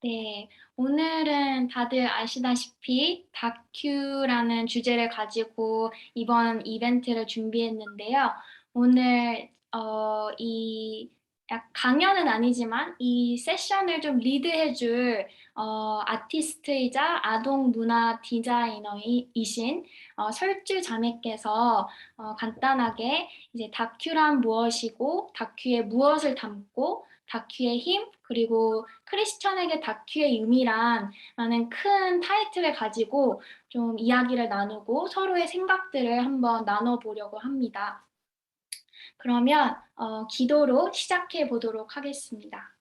네, 오늘은 다들 아시다시피 다큐라는 주제를 가지고 이번 이벤트를 준비했는데요. 오늘 강연은 아니지만 이 세션을 좀 리드해줄 아티스트이자 아동 문화 디자이너이신 설주 자매께서 간단하게 이제 다큐란 무엇이고 다큐에 무엇을 담고 다큐의 힘, 그리고 크리스천에게 다큐의 의미란 라는 큰 타이틀을 가지고 좀 이야기를 나누고 서로의 생각들을 한번 나눠보려고 합니다. 그러면 기도로 시작해 보도록 하겠습니다.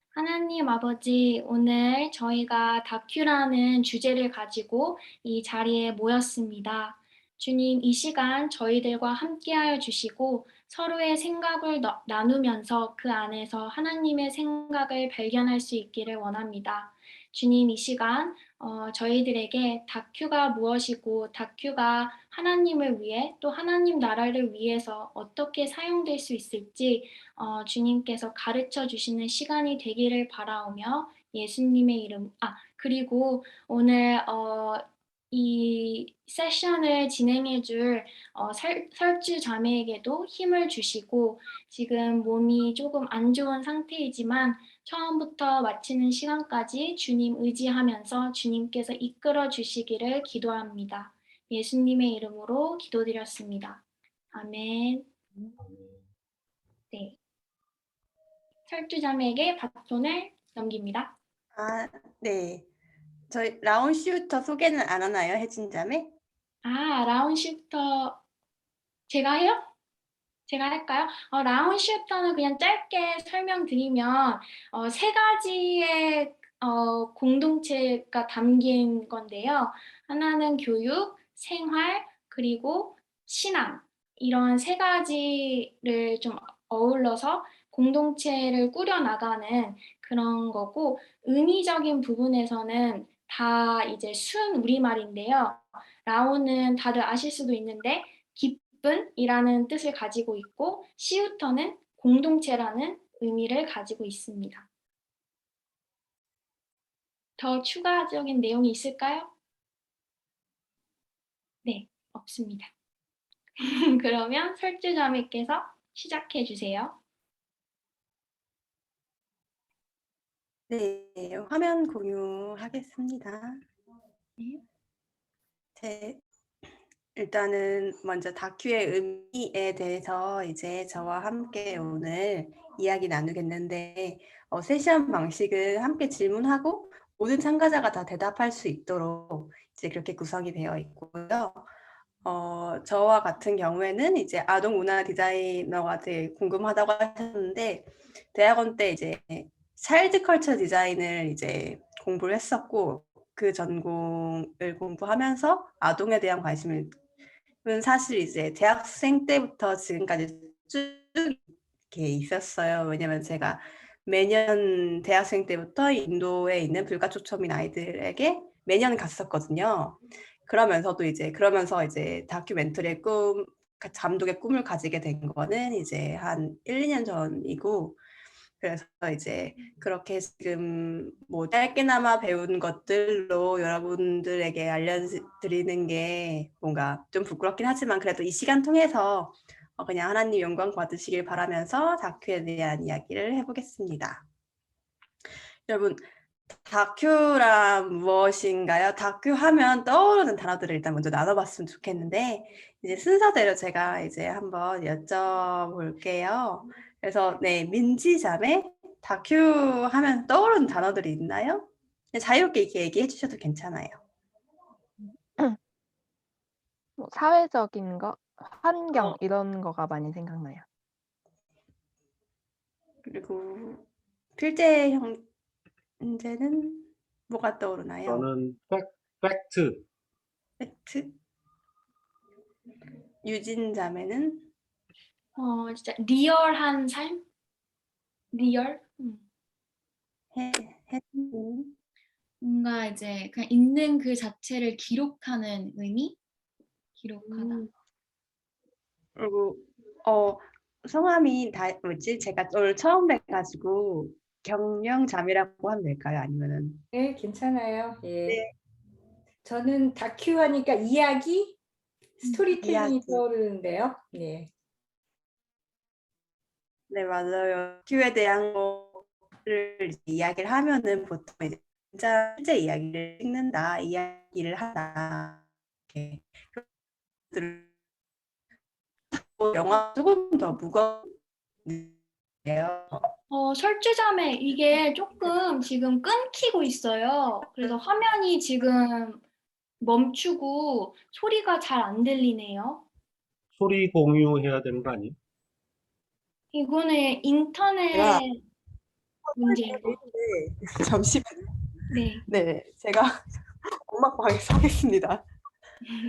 하나님 아버지, 오늘 저희가 다큐라는 주제를 가지고 이 자리에 모였습니다. 주님, 이 시간 저희들과 함께하여 주시고 서로의 생각을 나누면서 그 안에서 하나님의 생각을 발견할 수 있기를 원합니다. 주님, 이 시간 저희들에게 다큐가 무엇이고 다큐가 하나님을 위해 또 하나님 나라를 위해서 어떻게 사용될 수 있을지 주님께서 가르쳐 주시는 시간이 되기를 바라오며 예수님의 이름, 그리고 오늘 이 세션을 진행해 줄 설주 자매에게도 힘을 주시고 지금 몸이 조금 안 좋은 상태이지만 처음부터 마치는 시간까지 주님 의지하면서 주님께서 이끌어 주시기를 기도합니다. 예수님의 이름으로 기도드렸습니다. 아멘. 네. 설주자매에게 바톤을 넘깁니다. 아, 네. 저희 라운 슈터 소개는 안 하나요, 혜진 자매? 라운 슈터 제가 해요? 제가 할까요? 라운 슈터는 그냥 짧게 설명드리면 세 가지의 공동체가 담긴 건데요. 하나는 교육, 생활, 그리고 신앙 이런 세 가지를 좀 어울러서 공동체를 꾸려나가는 그런 거고 의미적인 부분에서는 다 이제 순 우리말인데요. 라온은 다들 아실 수도 있는데 기쁨이라는 뜻을 가지고 있고 시우터는 공동체라는 의미를 가지고 있습니다. 더 추가적인 내용이 있을까요? 네, 없습니다. 그러면 설주자매께서 시작해 주세요. 네, 화면 공유하겠습니다. 네. 일단은 먼저 다큐의 의미에 대해서 이제 저와 함께 오늘 이야기 나누겠는데 세션 방식은 함께 질문하고 모든 참가자가 다 대답할 수 있도록 이제 그렇게 구성이 되어 있고요. 저와 같은 경우에는 이제 아동 문화 디자이너가 되게 궁금하다고 하셨는데 대학원 때 이제 차일드 컬처 디자인을 이제 공부를 했었고 그 전공을 공부하면서 아동에 대한 관심을 사실 이제 대학생 때부터 지금까지 쭉 이렇게 있었어요. 왜냐면 제가 매년 대학생 때부터 인도에 있는 불가촉점인 아이들에게 매년 갔었거든요. 그러면서 이제 다큐멘터리의 감독의 꿈을 가지게 된 거는 이제 한 1, 2년 전이고 그래서 이제 그렇게 지금 뭐 짧게나마 배운 것들로 여러분들에게 알려드리는 게 뭔가 좀 부끄럽긴 하지만 그래도 이 시간 통해서 그냥 하나님 영광 받으시길 바라면서 다큐에 대한 이야기를 해보겠습니다. 여러분, 다큐란 무엇인가요? 다큐 하면 떠오르는 단어들을 일단 먼저 나눠봤으면 좋겠는데 이제 순서대로 제가 이제 한번 여쭤볼게요. 그래서 네, 민지 자매 다큐 하면 떠오르는 단어들이 있나요? 자유롭게 이렇게 얘기해 주셔도 괜찮아요. 뭐 사회적인 거, 환경 어. 이런 거가 많이 생각나요. 그리고 필재 형제는 뭐가 떠오르나요? 저는 팩트. 팩트? 유진 자매는 진짜 리얼한 삶? 리얼? 혜진 뭔가 이제 그냥 있는 그 자체를 기록하는 의미? 기록하다. 그리고 성함이 다 뭐지? 제가 오늘 처음 뵈가지고 경영자매라고 하면 될까요? 아니면은 네, 괜찮아요. 예. 네. 저는 다큐 하니까 이야기, 스토리텔링이 이야기. 떠오르는데요. 네. 네, 맞아요. 다큐에 대한 거를 이야기를 하면은 보통 이제 진짜 실제 이야기를 찍는다, 이야기를 한다. 이렇게 영화 조금 더 무거운데요. 설주자매 이게 조금 지금 끊기고 있어요. 그래서 화면이 지금 멈추고 소리가 잘 안 들리네요. 소리 공유해야 되는 거 아니에요? 이거는 제가 인터넷 문제인 것 같아요. 네, 잠시만요. 네, 네, 제가 엄마 방에서 하겠습니다.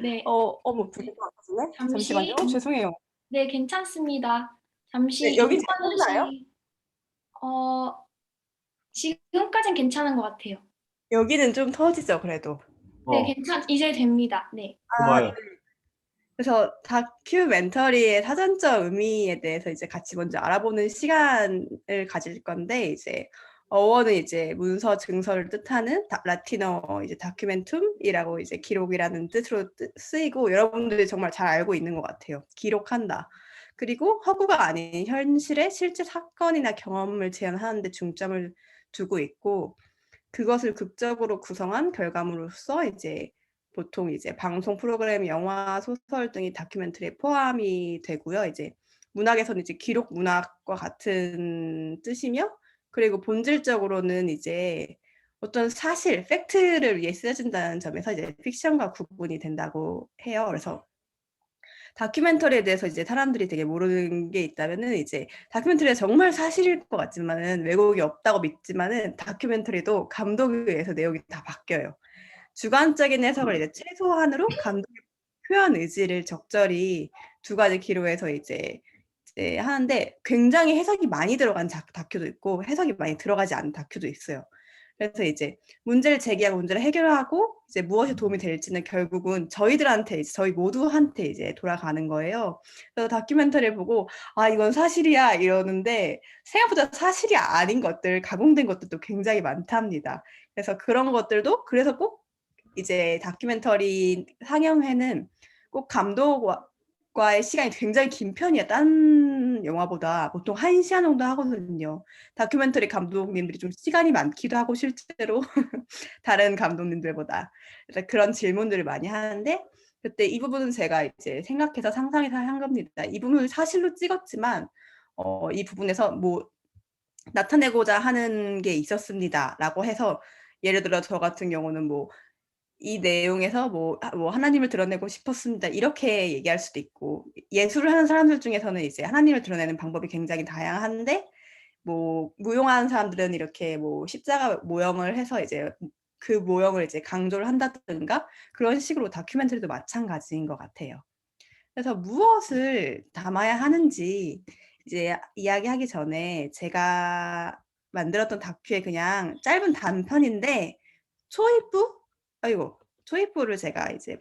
네, 어머, 불이 나왔네. 잠시. 잠시만요. 죄송해요. 네, 괜찮습니다. 잠시 네, 여기 잘 들리나요? 인터넷이 지금까진 괜찮은 것 같아요. 여기는 좀 터지죠, 그래도. 네, 이제 됩니다. 네. 좋아요. 그래서 다큐멘터리의 사전적 의미에 대해서 이제 같이 먼저 알아보는 시간을 가질 건데, 이제 어원은 이제 문서 증서를 뜻하는 라틴어 이제 다큐멘툼이라고 이제 기록이라는 뜻으로 쓰이고, 여러분들이 정말 잘 알고 있는 것 같아요. 기록한다. 그리고 허구가 아닌 현실의 실제 사건이나 경험을 재현하는 데 중점을 두고 있고, 그것을 극적으로 구성한 결과물로서 이제 보통 이제 방송 프로그램, 영화, 소설 등이 다큐멘터리에 포함이 되고요. 이제 문학에서는 이제 기록 문학과 같은 뜻이며, 그리고 본질적으로는 이제 어떤 사실, 팩트를 위해 쓰여진다는 점에서 이제 픽션과 구분이 된다고 해요. 그래서 다큐멘터리에 대해서 이제 사람들이 되게 모르는 게 있다면은 이제 다큐멘터리가 정말 사실일 것 같지만은 왜곡이 없다고 믿지만은 다큐멘터리도 감독에 의해서 내용이 다 바뀌어요. 주관적인 해석을 이제 최소한으로 감독의 표현 의지를 적절히 두 가지 기로에서 이제 하는데 굉장히 해석이 많이 들어간 다큐도 있고 해석이 많이 들어가지 않은 다큐도 있어요. 그래서 이제 문제를 제기하고 문제를 해결하고 이제 무엇이 도움이 될지는 결국은 저희들한테 저희 모두한테 이제 돌아가는 거예요. 그래서 다큐멘터리를 보고 아 이건 사실이야 이러는데 생각보다 사실이 아닌 것들, 가공된 것들도 굉장히 많답니다. 그래서 그런 것들도 그래서 꼭 이제 다큐멘터리 상영회는 꼭 감독과의 시간이 굉장히 긴 편이야. 딴 영화보다 보통 1시간 정도 하거든요. 다큐멘터리 감독님들이 좀 시간이 많기도 하고 실제로 다른 감독님들보다. 그래서 그런 질문들을 많이 하는데 그때 이 부분은 제가 이제 생각해서 상상해서 한 겁니다. 이 부분을 사실로 찍었지만 이 부분에서 뭐 나타내고자 하는 게 있었습니다라고 해서 예를 들어 저 같은 경우는 뭐 이 내용에서 뭐 하나님을 드러내고 싶었습니다. 이렇게 얘기할 수도 있고 예술을 하는 사람들 중에서는 이제 하나님을 드러내는 방법이 굉장히 다양한데 뭐 무용하는 사람들은 이렇게 뭐 십자가 모형을 해서 이제 그 모형을 이제 강조를 한다든가 그런 식으로 다큐멘터리도 마찬가지인 것 같아요. 그래서 무엇을 담아야 하는지 이제 이야기하기 전에 제가 만들었던 다큐의 그냥 짧은 단편인데 초입부를 제가 이제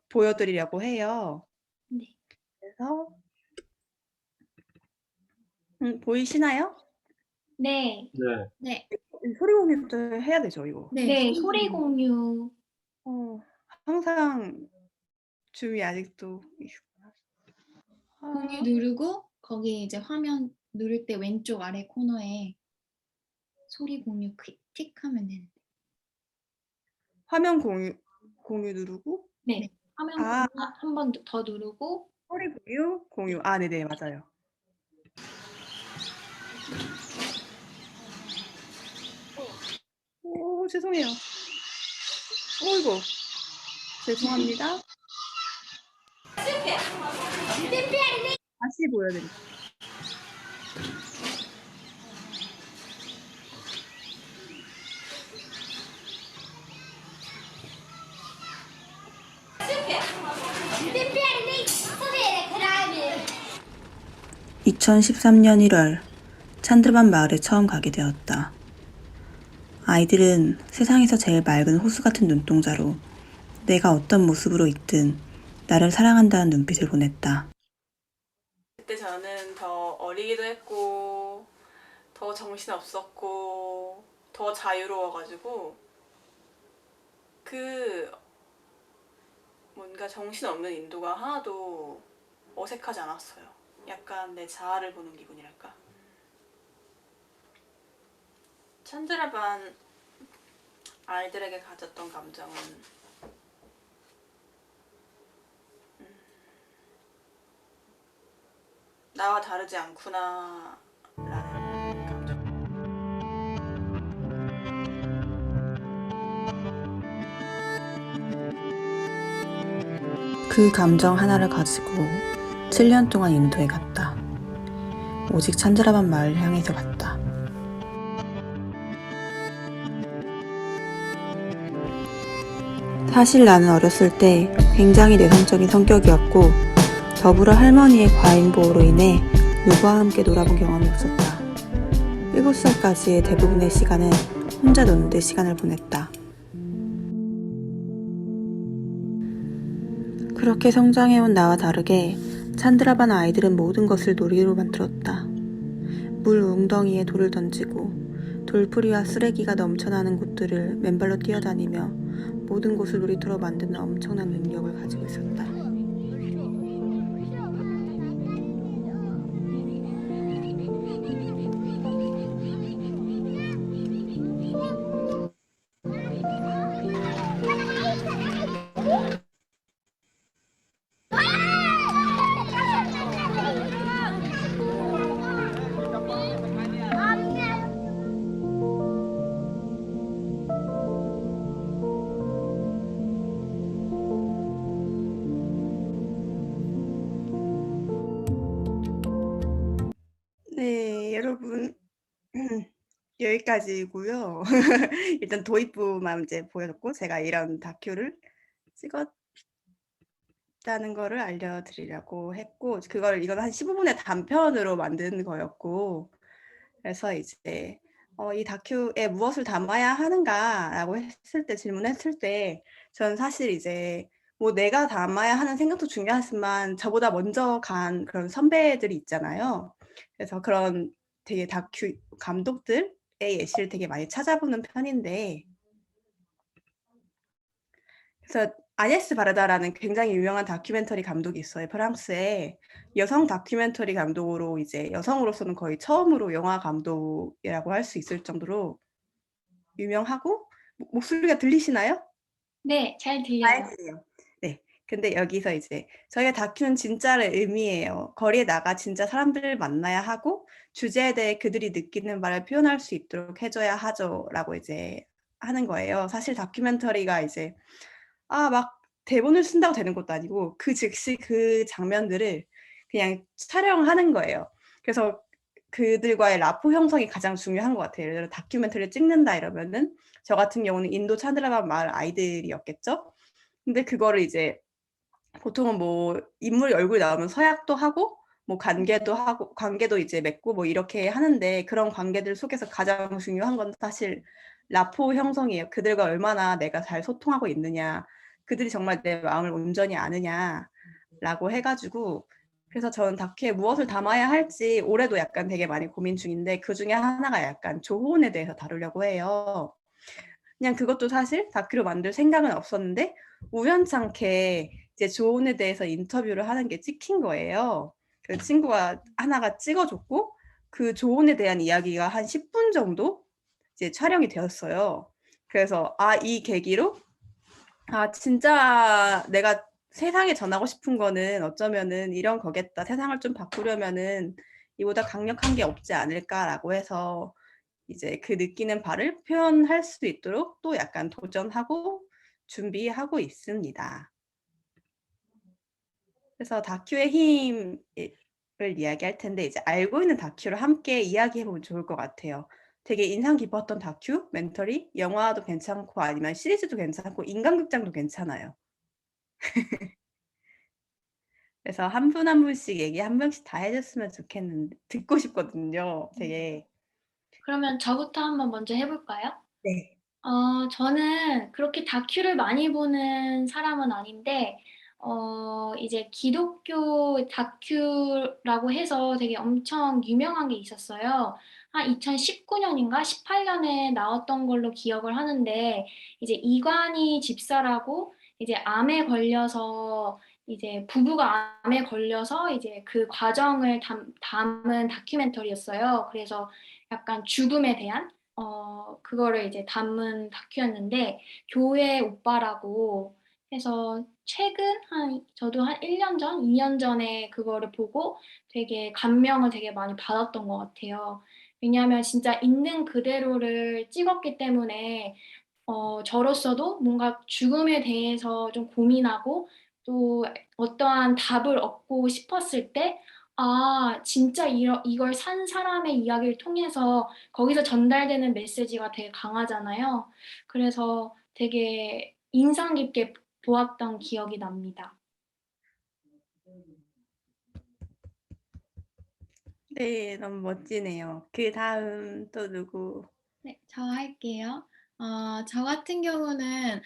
보여드리려고 해요. 네. 그래서 보이시나요? 네. 네. 네. 소리 공유부터 해야 되죠, 이거. 네, 소리 공유. 항상 줌이 아직도 공유 누르고 거기 이제 화면 누를 때 왼쪽 아래 코너에 소리 공유 틱하면 되는데. 화면 공유 누르고 네. 화면 공유 한 번 더 누르고 소리 공유. 네네 맞아요. 죄송해요. 어이구 죄송합니다. 다시 보여드릴게요. (2013년 1월) 찬드르반 마을에 처음 가게 되었다. 아이들은 세상에서 제일 맑은 호수 같은 눈동자로 내가 어떤 모습으로 있든 나를 사랑한다는 눈빛을 보냈다. 그때 저는 더 어리기도 했고 더 정신없었고 더 자유로워가지고 그 뭔가 정신없는 인도가 하나도 어색하지 않았어요. 약간 내 자아를 보는 기분이랄까. 찬드라반 아이들에게 가졌던 감정은 나와 다르지 않구나 라는 감정. 그 감정 하나를 가지고 7년 동안 인도에 갔다. 오직 찬드라반 마을을 향해서 갔다. 사실 나는 어렸을 때 굉장히 내성적인 성격이었고 더불어 할머니의 과잉보호로 인해 누구와 함께 놀아본 경험이 없었다. 7살까지의 대부분의 시간은 혼자 노는 데 시간을 보냈다. 그렇게 성장해온 나와 다르게 찬드라반 아이들은 모든 것을 놀이로 만들었다. 물 웅덩이에 돌을 던지고 돌풀이와 쓰레기가 넘쳐나는 곳들을 맨발로 뛰어다니며 모든 곳을 놀이터로 만드는 엄청난 능력을 가지고 있었다. 네, 여러분 여기까지고요. 일단 도입부만 이제 보여줬고 제가 이런 다큐를 찍었다는 거를 알려드리려고 했고 이건 한 15분의 단편으로 만든 거였고 그래서 이제 이 다큐에 무엇을 담아야 하는가라고 질문했을 때 저는 사실 이제 뭐 내가 담아야 하는 생각도 중요하지만 저보다 먼저 간 그런 선배들이 있잖아요. 그래서 그런 되게 다큐 감독들의 예시를 되게 많이 찾아보는 편인데 그래서 아녜스 바르다라는 굉장히 유명한 다큐멘터리 감독이 있어요. 프랑스에 여성 다큐멘터리 감독으로 이제 여성으로서는 거의 처음으로 영화 감독이라고 할 수 있을 정도로 유명하고 목소리가 들리시나요? 네, 잘 들려요. 다행이에요. 네. 근데 여기서 이제 저희가 다큐는 진짜를 의미해요. 거리에 나가 진짜 사람들을 만나야 하고 주제에 대해 그들이 느끼는 바를 표현할 수 있도록 해줘야 하죠라고 이제 하는 거예요. 사실 다큐멘터리가 이제 막 대본을 쓴다고 되는 것도 아니고 그 즉시 그 장면들을 그냥 촬영하는 거예요. 그래서 그들과의 라포 형성이 가장 중요한 것 같아요. 예를 들어 다큐멘터리를 찍는다 이러면은 저 같은 경우는 인도 찬드라반 마을 아이들이었겠죠. 근데 그거를 이제 보통은 뭐 인물 얼굴이 나오면 서약도 하고 뭐 관계도 이제 맺고 뭐 이렇게 하는데 그런 관계들 속에서 가장 중요한 건 사실 라포 형성이에요. 그들과 얼마나 내가 잘 소통하고 있느냐, 그들이 정말 내 마음을 온전히 아느냐라고 해가지고 그래서 저는 다큐에 무엇을 담아야 할지 올해도 약간 되게 많이 고민 중인데 그 중에 하나가 약간 조혼에 대해서 다루려고 해요. 그냥 그것도 사실 다큐로 만들 생각은 없었는데 우연찮게 이제 조혼에 대해서 인터뷰를 하는 게 찍힌 거예요. 그 친구가 하나가 찍어줬고 그 조혼에 대한 이야기가 한 10분 정도 이제 촬영이 되었어요. 그래서 이 계기로 진짜 내가 세상에 전하고 싶은 거는 어쩌면은 이런 거겠다. 세상을 좀 바꾸려면은 이보다 강력한 게 없지 않을까라고 해서 이제 그 느끼는 바를 표현할 수 있도록 또 약간 도전하고 준비하고 있습니다. 그래서 다큐의 힘을 이야기할 텐데 이제 알고 있는 다큐를 함께 이야기해보면 좋을 것 같아요. 되게 인상 깊었던 다큐멘터리, 영화도 괜찮고 아니면 시리즈도 괜찮고 인간극장도 괜찮아요. 그래서 한 분 한 분씩 얘기 한 명씩 다 해줬으면 좋겠는데 듣고 싶거든요. 되게. 그러면 저부터 한번 먼저 해볼까요? 네. 저는 그렇게 다큐를 많이 보는 사람은 아닌데, 이제 기독교 다큐라고 해서 되게 엄청 유명한 게 있었어요. 한 2019년인가 18년에 나왔던 걸로 기억을 하는데 이제 이관희 집사라고 이제 암에 걸려서 이제 부부가 암에 걸려서 이제 그 과정을 담은 다큐멘터리였어요. 그래서 약간 죽음에 대한 그거를 이제 담은 다큐였는데 교회 오빠라고 해서 최근 저도 한 1년 전, 2년 전에 그거를 보고 되게 감명을 되게 많이 받았던 것 같아요. 왜냐하면 진짜 있는 그대로를 찍었기 때문에 저로서도 뭔가 죽음에 대해서 좀 고민하고 또 어떠한 답을 얻고 싶었을 때, 아, 진짜 이걸 산 사람의 이야기를 통해서 거기서 전달되는 메시지가 되게 강하잖아요. 그래서 되게 인상 깊게 보았던 기억이 납니다. 네, 너무 멋지네요. 그 다음 또 누구? 네, 저 할게요. 저 같은 경우는,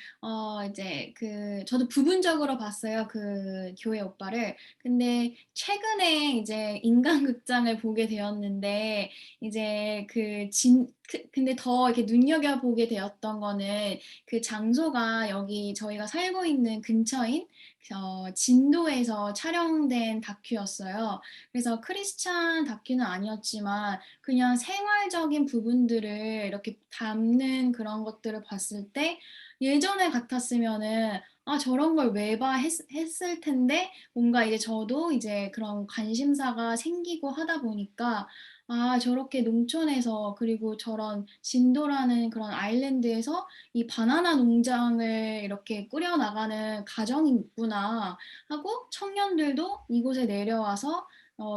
저도 부분적으로 봤어요. 그 교회 오빠를. 근데 최근에 이제 인간극장을 보게 되었는데, 이제 근데 더 이렇게 눈여겨보게 되었던 거는 그 장소가 여기 저희가 살고 있는 근처인, 진도에서 촬영된 다큐였어요. 그래서 크리스찬 다큐는 아니었지만, 그냥 생활적인 부분들을 이렇게 담는 그런 것들을 봤을 때 예전에 같았으면은 아, 저런 걸 왜 봐 했을 텐데 뭔가 이제 저도 이제 그런 관심사가 생기고 하다 보니까 아, 저렇게 농촌에서 그리고 저런 진도라는 그런 아일랜드에서 이 바나나 농장을 이렇게 꾸려나가는 가정이 있구나 하고 청년들도 이곳에 내려와서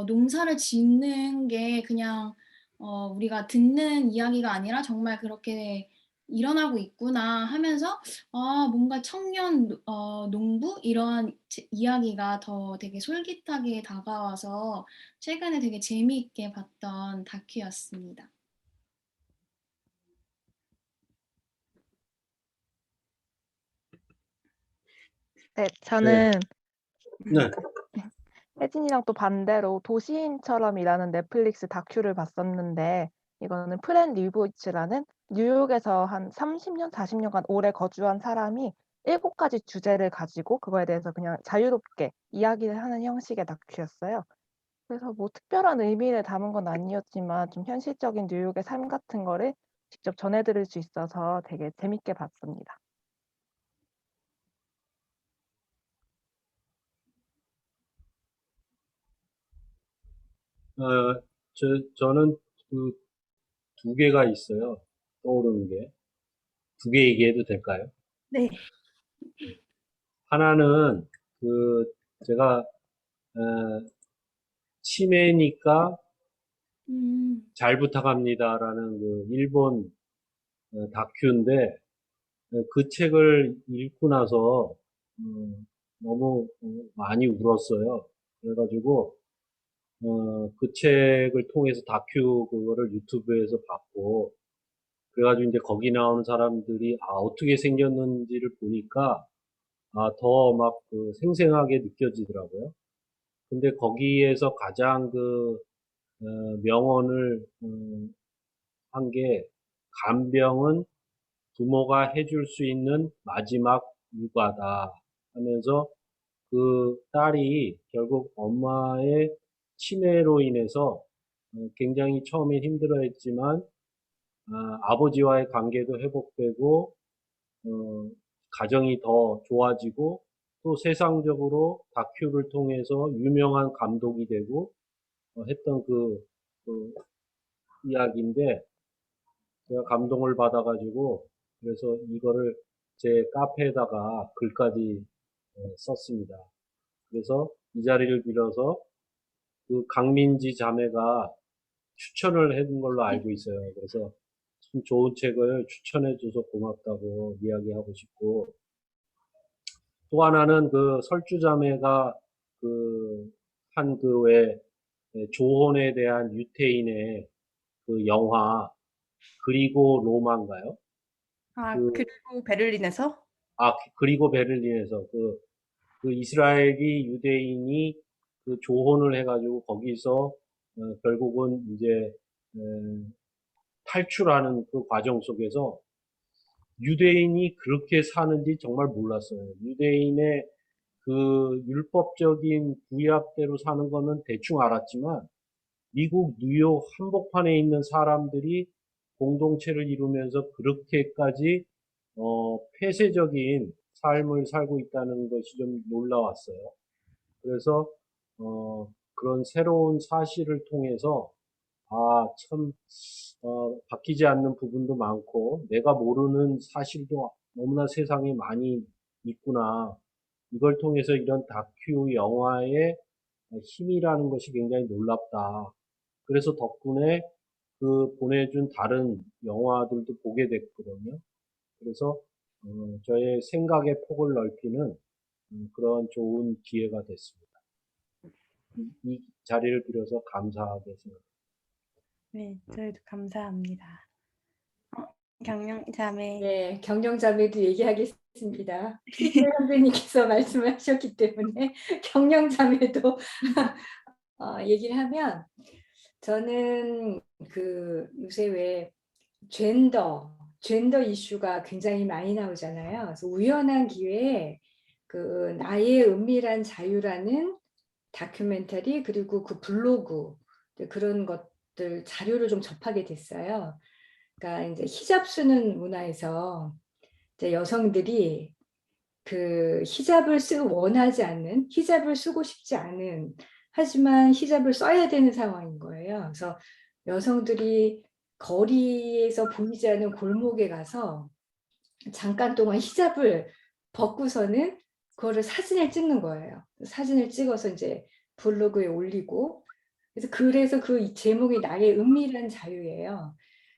농사를 짓는 게 그냥 우리가 듣는 이야기가 아니라 정말 그렇게 일어나고 있구나 하면서 뭔가 청년 농부 이러한 이야기가 더 되게 솔깃하게 다가와서 최근에 되게 재미있게 봤던 다큐였습니다. 네, 저는 네. 혜진이랑 또 반대로 도시인처럼 일하는 넷플릭스 다큐를 봤었는데 이거는 프렌 리브이츠라는 뉴욕에서 한 30년, 40년간 오래 거주한 사람이 7가지 주제를 가지고 그거에 대해서 그냥 자유롭게 이야기를 하는 형식의 다큐였어요. 그래서 뭐 특별한 의미를 담은 건 아니었지만 좀 현실적인 뉴욕의 삶 같은 거를 직접 전해드릴 수 있어서 되게 재밌게 봤습니다. 어, 저는 그 두 개가 있어요. 떠오르는 게. 두 개 얘기해도 될까요? 네. 하나는 제가 치매니까 잘 부탁합니다라는 그 일본 다큐인데 그 책을 읽고 나서 너무 많이 울었어요. 그래가지고 그 책을 통해서 다큐 그거를 유튜브에서 봤고 그래가지고 이제 거기 나오는 사람들이 어떻게 생겼는지를 보니까 더 막 그 생생하게 느껴지더라고요. 근데 거기에서 가장 명언을 한 게 간병은 부모가 해줄 수 있는 마지막 육아다 하면서 그 딸이 결국 엄마의 치매로 인해서 굉장히 처음에 힘들어했지만 아버지와의 관계도 회복되고 가정이 더 좋아지고 또 세상적으로 다큐를 통해서 유명한 감독이 되고 했던 그 이야기인데 제가 감동을 받아가지고 그래서 이거를 제 카페에다가 글까지 썼습니다. 그래서 이 자리를 빌어서 그 강민지 자매가 추천을 해준 걸로 알고 있어요. 그래서 참 좋은 책을 추천해줘서 고맙다고 이야기하고 싶고 또 하나는 그 설주 자매가 한 왜 조혼에 대한 유태인의 그 영화 그리고 로마인가요? 그, 그리고 베를린에서? 그리고 베를린에서 그 이스라엘이 유대인이 그 조혼을 해가지고 거기서 결국은 이제 탈출하는 그 과정 속에서 유대인이 그렇게 사는지 정말 몰랐어요. 유대인의 그 율법적인 구약대로 사는 거는 대충 알았지만 미국 뉴욕 한복판에 있는 사람들이 공동체를 이루면서 그렇게까지 폐쇄적인 삶을 살고 있다는 것이 좀 놀라웠어요. 그래서 그런 새로운 사실을 통해서 참 바뀌지 않는 부분도 많고 내가 모르는 사실도 너무나 세상에 많이 있구나. 이걸 통해서 이런 다큐 영화의 힘이라는 것이 굉장히 놀랍다. 그래서 덕분에 그 보내준 다른 영화들도 보게 됐거든요. 그래서 저의 생각의 폭을 넓히는 그런 좋은 기회가 됐습니다. 이 자리를 빌어서 감사하게 생각합니다. 네, 저희도 감사합니다. 경영자매. 네, 경영자매도 얘기하겠습니다. 피터 선배님께서 말씀하셨기 때문에 경영자매도 얘기를 하면 저는 그 요새 왜 젠더 이슈가 굉장히 많이 나오잖아요. 그래서 우연한 기회에 그 나의 은밀한 자유라는 다큐멘터리 그리고 그 블로그 그런 것들 자료를 좀 접하게 됐어요. 그러니까 이제 히잡 쓰는 문화에서 이제 여성들이 그 히잡을 원하지 않는, 히잡을 쓰고 싶지 않은, 하지만 히잡을 써야 되는 상황인 거예요. 그래서 여성들이 거리에서 보이지 않는 골목에 가서 잠깐 동안 히잡을 벗고서는 그거를 사진을 찍는 거예요. 사진을 찍어서 이제 블로그에 올리고, 그래서 그 제목이 나의 은밀한 자유예요.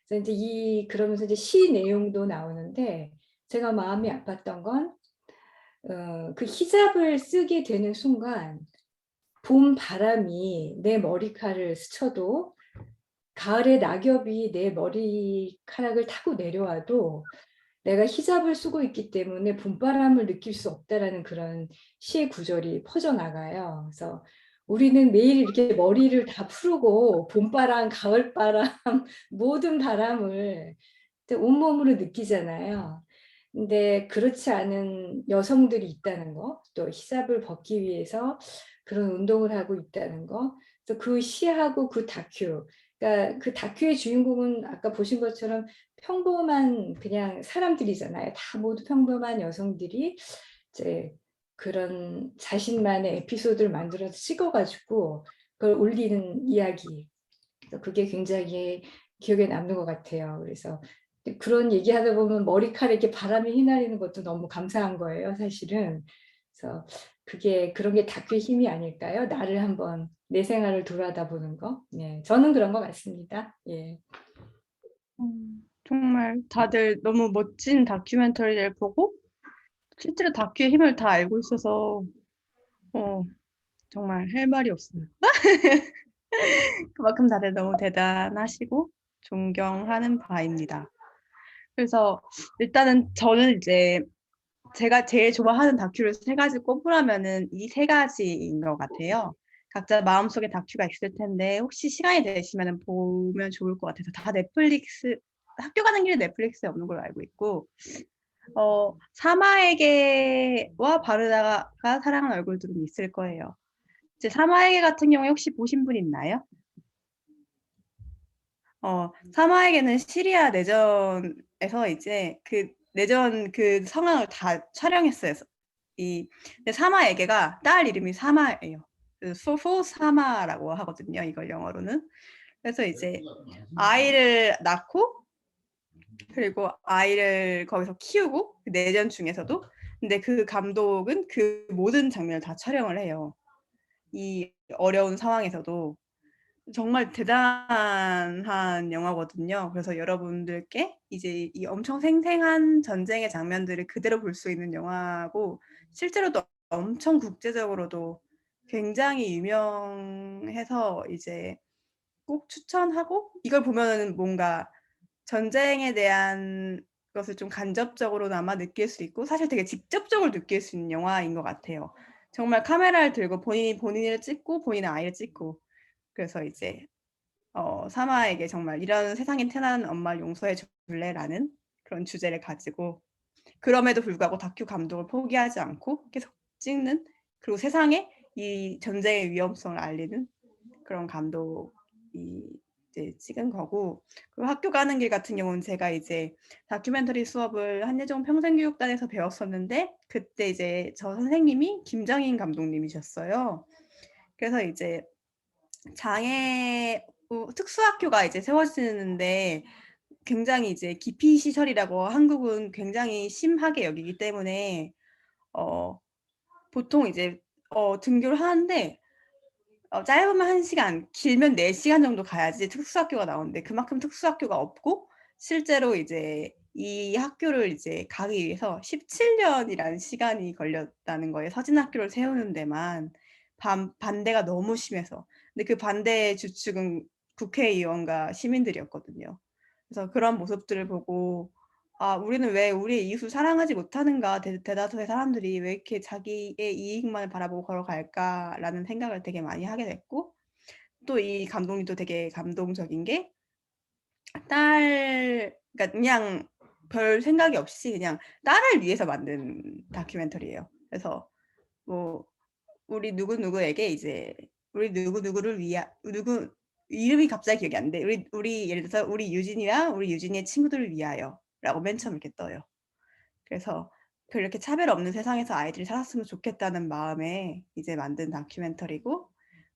그래서 이제 그러면서 이제 시 내용도 나오는데 제가 마음이 아팠던 건 그 히잡을 쓰게 되는 순간 봄 바람이 내 머리카락을 스쳐도 가을의 낙엽이 내 머리카락을 타고 내려와도 내가 히잡을 쓰고 있기 때문에 봄바람을 느낄 수 없다라는 그런 시의 구절이 퍼져나가요. 그래서 우리는 매일 이렇게 머리를 다 풀고 봄바람, 가을바람, 모든 바람을 온몸으로 느끼잖아요. 근데 그렇지 않은 여성들이 있다는 거, 또 히잡을 벗기 위해서 그런 운동을 하고 있다는 거, 그래서 그 시하고 그 다큐, 그러니까 그 다큐의 주인공은 아까 보신 것처럼 평범한 그냥 사람들이잖아요. 다 모두 평범한 여성들이 이제 그런 자신만의 에피소드를 만들어서 찍어가지고 그걸 올리는 이야기. 그래서 그게 굉장히 기억에 남는 것 같아요. 그래서 그런 얘기하다 보면 머리카락에 이렇게 바람이 휘날리는 것도 너무 감사한 거예요, 사실은. 그래서 그런 게 다큐의 힘이 아닐까요? 나를 한번 내 생활을 돌아다 보는 거. 예, 저는 그런 것 같습니다. 예. 정말 다들 너무 멋진 다큐멘터리를 보고 실제로 다큐의 힘을 다 알고 있어서 정말 할 말이 없어요. 그만큼 다들 너무 대단하시고 존경하는 바입니다. 그래서 일단은 저는 이제 제가 제일 좋아하는 다큐를 3가지 꼽으라면은 이 3가지인 것 같아요. 각자 마음속에 다큐가 있을 텐데 혹시 시간이 되시면 보면 좋을 것 같아서 다 넷플릭스, 학교 가는 길에 넷플릭스에 없는 걸로 알고 있고 사마에게와 바르다가 사랑한 얼굴들은 있을 거예요. 이제 사마에게 같은 경우에 혹시 보신 분 있나요? 사마에게는 시리아 내전에서 이제 그 내전 그 상황을 다 촬영했어요. 근데 사마에게가 딸 이름이 사마예요. 사마라고 하거든요. 이걸 영어로는. 그래서 이제 아이를 낳고 그리고 아이를 거기서 키우고 내전 중에서도 근데 그 감독은 그 모든 장면을 다 촬영을 해요. 이 어려운 상황에서도 정말 대단한 영화거든요. 그래서 여러분들께 이제 이 엄청 생생한 전쟁의 장면들을 그대로 볼 수 있는 영화고 실제로도 엄청 국제적으로도 굉장히 유명해서 이제 꼭 추천하고 이걸 보면은 뭔가 전쟁에 대한 것을 좀 간접적으로나마 느낄 수 있고 사실 되게 직접적으로 느낄 수 있는 영화인 것 같아요. 정말 카메라를 들고 본인을 찍고 본인의 아이를 찍고 그래서 이제 사마에게 정말 이런 세상에 태어난 엄마를 용서해 줄래라는 그런 주제를 가지고 그럼에도 불구하고 다큐 감독을 포기하지 않고 계속 찍는 그리고 세상에 이 전쟁의 위험성을 알리는 그런 감독이 이제 찍은 거고 그리고 학교 가는 길 같은 경우는 제가 이제 다큐멘터리 수업을 한예종 평생교육단에서 배웠었는데 그때 이제 저 선생님이 김정인 감독님이셨어요. 그래서 이제 장애 특수학교가 이제 세워지는데 굉장히 이제 기피 시설이라고 한국은 굉장히 심하게 여기기 때문에 보통 이제 등교를 하는데 짧으면 1시간, 길면 4시간 정도 가야지 특수학교가 나오는데 그만큼 특수학교가 없고 실제로 이제 이 학교를 이제 가기 위해서 17년이라는 시간이 걸렸다는 거예요. 서진학교를 세우는 데만 반대가 너무 심해서. 근데 그 반대의 주축은 국회의원과 시민들이었거든요. 그래서 그런 모습들을 보고 우리는 왜 우리의 이웃을 사랑하지 못하는가 대다수의 사람들이 왜 이렇게 자기의 이익만을 바라보고 걸어갈까라는 생각을 되게 많이 하게 됐고 또 이 감독님도 되게 감동적인 게 그러니까 그냥 별 생각이 없이 그냥 딸을 위해서 만든 다큐멘터리예요. 그래서 뭐 우리 누구누구에게 이제 우리 누구누구를 누구 이름이 갑자기 기억이 안 돼. 우리 예를 들어서 우리 유진이랑 우리 유진이의 친구들을 위하여라고 맨 처음 이렇게 떠요. 그래서 그렇게 차별 없는 세상에서 아이들이 살았으면 좋겠다는 마음에 이제 만든 다큐멘터리고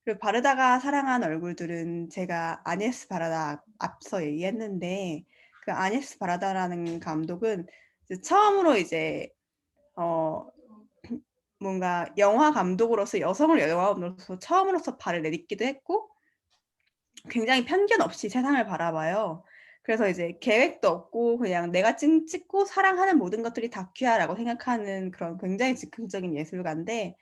그리고 바르다가 사랑한 얼굴들은 제가 아녜스 바라다 앞서 얘기했는데 그 아녜스 바라다라는 감독은 이제 처음으로 이제 뭔가 영화 감독으로서 여성을 영화 감독으로서 처음으로서 발을 내딛기도 했고 굉장히 편견 없이 세상을 바라봐요. 그래서 이제 계획도 없고 그냥 내가 찍고 사랑하는 모든 것들이 다큐야라고 생각하는 그런 굉장히 즉흥적인 예술가인데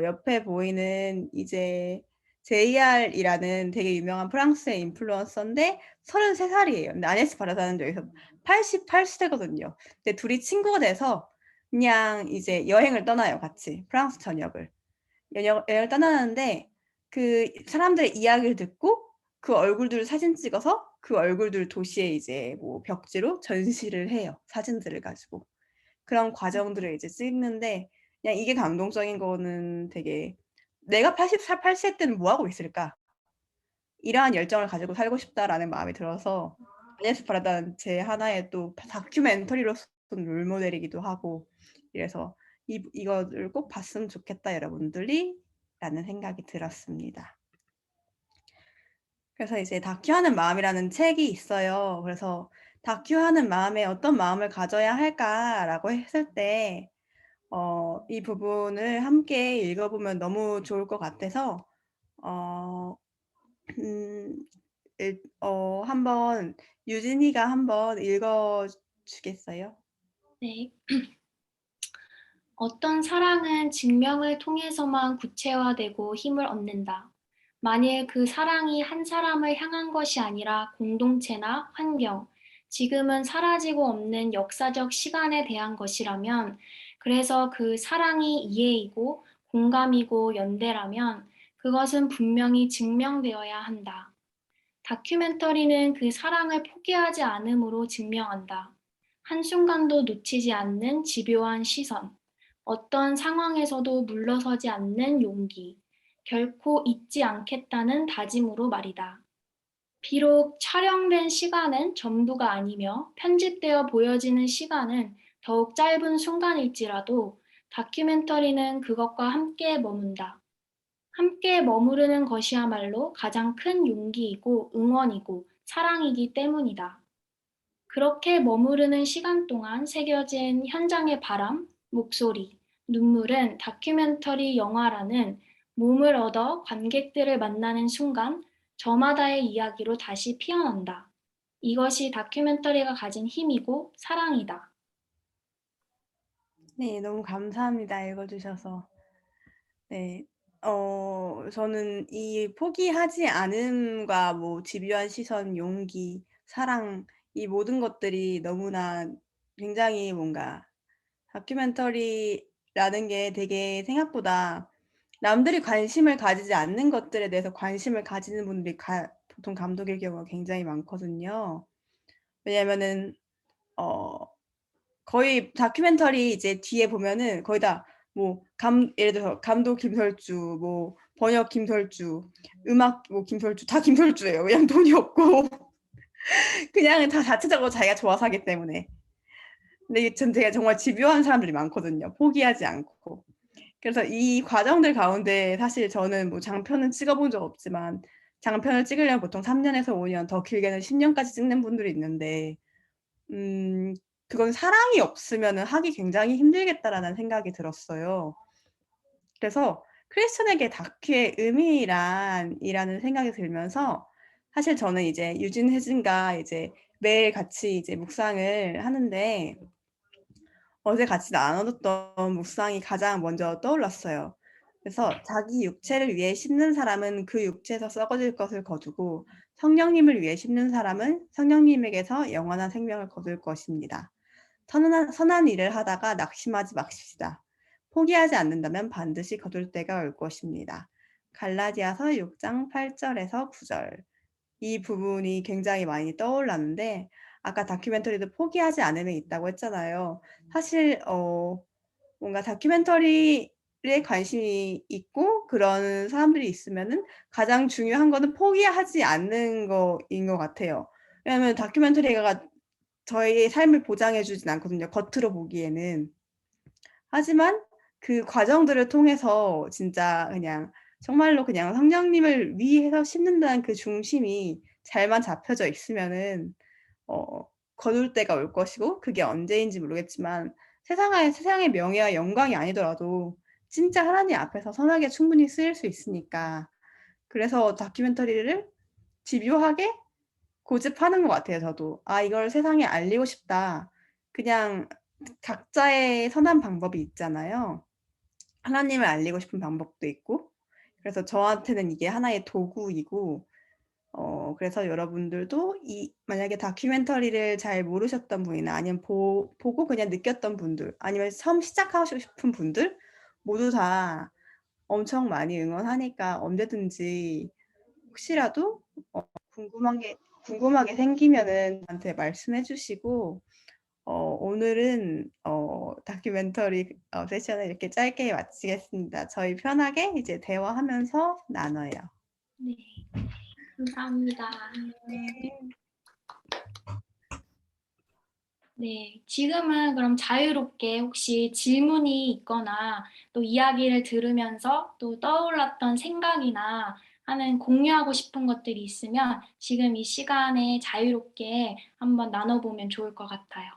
옆에 보이는 이제 JR이라는 되게 유명한 프랑스의 인플루언서인데 33살이에요. 근데 아녜스 바라다는 여기서 88세거든요. 근데 둘이 친구가 돼서 그냥 이제 여행을 떠나요, 같이. 프랑스 전역을. 여행을 떠나는데 그 사람들의 이야기를 듣고 그 얼굴들을 사진 찍어서 그 얼굴들 도시에 이제 뭐 벽지로 전시를 해요. 사진들을 가지고. 그런 과정들을 이제 찍는데 그냥 이게 감동적인 거는 되게 '내가 88세 때는 뭐 하고 있을까? 이러한 열정을 가지고 살고 싶다.'라는 마음이 들어서 아녜스 바라다는 제 하나의 또 다큐멘터리로서 롤모델이기도 하고 이래서 '이거를 꼭 봤으면 좋겠다 여러분들이.'라는 생각이 들었습니다. 그래서 이제 다큐하는 마음이라는 책이 있어요. 그래서 '다큐하는 마음에 어떤 마음을 가져야 할까?'라고 했을 때 이 부분을 함께 읽어보면 너무 좋을 것 같아서 어 한번 유진이가 한번 읽어 주겠어요? 네. 어떤 사랑은 증명을 통해서만 구체화되고 힘을 얻는다. 만일 그 사랑이 한 사람을 향한 것이 아니라 공동체나 환경, 지금은 사라지고 없는 역사적 시간에 대한 것이라면, 그래서 그 사랑이 이해이고 공감이고 연대라면 그것은 분명히 증명되어야 한다. 다큐멘터리는 그 사랑을 포기하지 않음으로 증명한다. 한순간도 놓치지 않는 집요한 시선, 어떤 상황에서도 물러서지 않는 용기, 결코 잊지 않겠다는 다짐으로 말이다. 비록 촬영된 시간은 전부가 아니며 편집되어 보여지는 시간은 더욱 짧은 순간일지라도 다큐멘터리는 그것과 함께 머문다. 함께 머무르는 것이야말로 가장 큰 용기이고 응원이고 사랑이기 때문이다. 그렇게 머무르는 시간 동안 새겨진 현장의 바람, 목소리, 눈물은 다큐멘터리 영화라는 몸을 얻어 관객들을 만나는 순간 저마다의 이야기로 다시 피어난다. 이것이 다큐멘터리가 가진 힘이고 사랑이다. 네. 너무 감사합니다. 읽어 주셔서. 네. 저는 이 포기하지 않음과 뭐 집요한 시선, 용기, 사랑 이 모든 것들이 너무나 굉장히 뭔가 다큐멘터리라는 게 되게 생각보다 남들이 관심을 가지지 않는 것들에 대해서 관심을 가지는 분들이 보통 감독일 경우가 굉장히 많거든요. 왜냐면은 거의 다큐멘터리 이제 뒤에 보면은 거의 다 뭐 예를 들어서 감독 김설주, 뭐 번역 김설주, 음악 뭐 김설주, 다 김설주예요. 그냥 돈이 없고 그냥 다 자체적으로 자기가 좋아서 하기 때문에. 근데 전 되게 정말 집요한 사람들이 많거든요. 포기하지 않고. 그래서 이 과정들 가운데 사실 저는 뭐 장편은 찍어본 적 없지만 장편을 찍으려면 보통 3년에서 5년, 더 길게는 10년까지 찍는 분들이 있는데 그건 사랑이 없으면은 하기 굉장히 힘들겠다라는 생각이 들었어요. 그래서 크리스천에게 다큐의 의미란이라는 생각이 들면서 사실 저는 이제 유진 혜진과 이제 매일 같이 이제 묵상을 하는데 어제 같이 나눴던 묵상이 가장 먼저 떠올랐어요. 그래서 자기 육체를 위해 심는 사람은 그 육체에서 썩어질 것을 거두고 성령님을 위해 심는 사람은 성령님에게서 영원한 생명을 거둘 것입니다. 선한 일을 하다가 낙심하지 마십시다. 포기하지 않는다면 반드시 거둘 때가 올 것입니다. 갈라디아서 6장 8절에서 9절. 이 부분이 굉장히 많이 떠올랐는데 아까 다큐멘터리도 포기하지 않음에 있다고 했잖아요. 사실 뭔가 다큐멘터리에 관심이 있고 그런 사람들이 있으면은 가장 중요한 거는 포기하지 않는 거인 것 같아요. 왜냐하면 다큐멘터리가 저희의 삶을 보장해 주진 않거든요, 겉으로 보기에는. 하지만 그 과정들을 통해서 진짜 그냥 정말로 그냥 성령님을 위해서 심는다는 그 중심이 잘만 잡혀져 있으면은 거둘 때가 올 것이고 그게 언제인지 모르겠지만 세상의 명예와 영광이 아니더라도 진짜 하나님 앞에서 선하게 충분히 쓰일 수 있으니까 그래서 다큐멘터리를 집요하게 고집하는 것 같아요, 저도. 아, 이걸 세상에 알리고 싶다. 그냥 각자의 선한 방법이 있잖아요. 하나님을 알리고 싶은 방법도 있고. 그래서 저한테는 이게 하나의 도구이고, 그래서 여러분들도 만약에 다큐멘터리를 잘 모르셨던 분이나 아니면 보고 그냥 느꼈던 분들, 아니면 처음 시작하고 싶은 분들, 모두 다 엄청 많이 응원하니까 언제든지 혹시라도 궁금하게 생기면은 저한테 말씀해 주시고 오늘은 다큐멘터리 세션을 이렇게 짧게 마치겠습니다. 저희 편하게 이제 대화하면서 나눠요. 네, 감사합니다. 네, 지금은 그럼 자유롭게 혹시 질문이 있거나 또 이야기를 들으면서 또 떠올랐던 생각이나 하는 공유하고 싶은 것들이 있으면 지금 이 시간에 자유롭게 한번 나눠보면 좋을 것 같아요.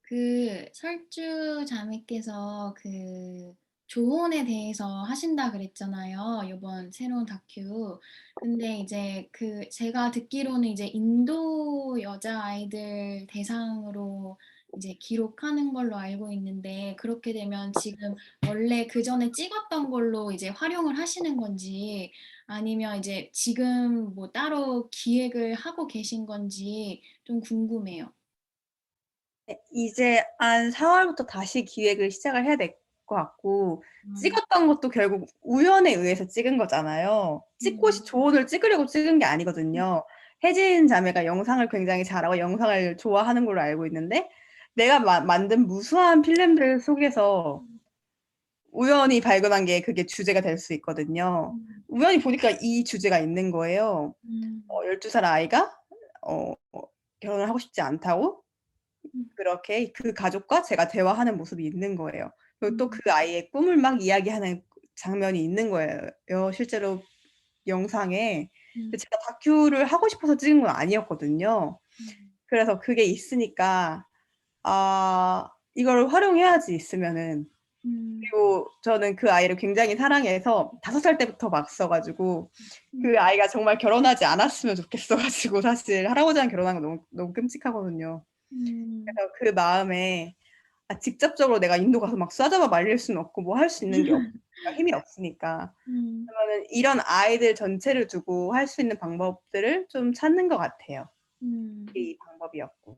그 설주 자매께서 그 조언에 대해서 하신다 그랬잖아요. 이번 새로운 다큐. 근데 이제 그 제가 듣기로는 이제 인도 여자아이들 대상으로 이제 기록하는 걸로 알고 있는데 그렇게 되면 지금 원래 그 전에 찍었던 걸로 이제 활용을 하시는 건지 아니면 이제 지금 뭐 따로 기획을 하고 계신 건지 좀 궁금해요. 네, 이제 한 4월부터 다시 기획을 시작을 해야 될 것 같고 찍었던 것도 결국 우연에 의해서 찍은 거잖아요. 조언을 찍으려고 찍은 게 아니거든요. 혜진 자매가 영상을 굉장히 잘하고 영상을 좋아하는 걸로 알고 있는데 내가 만든 무수한 필름들 속에서 우연히 발견한 게 그게 주제가 될 수 있거든요. 우연히 보니까 이 주제가 있는 거예요. 12살 아이가 결혼을 하고 싶지 않다고 그렇게 그 가족과 제가 대화하는 모습이 있는 거예요. 그리고 또 그 아이의 꿈을 막 이야기하는 장면이 있는 거예요. 실제로 영상에. 근데 제가 다큐를 하고 싶어서 찍은 건 아니었거든요. 그래서 그게 있으니까 이걸 활용해야지 있으면은. 그리고 저는 그 아이를 굉장히 사랑해서 5살 때부터 막 써가지고 그 아이가 정말 결혼하지 않았으면 좋겠어가지고 사실 할아버지랑 결혼한 거 너무 끔찍하거든요. 그래서 그 마음에 직접적으로 내가 인도 가서 막 쏴잡아 말릴 수는 없고 뭐 할 수 있는 게 없으니까 힘이 없으니까 그러면은 이런 아이들 전체를 두고 할 수 있는 방법들을 좀 찾는 것 같아요. 이 방법이었고.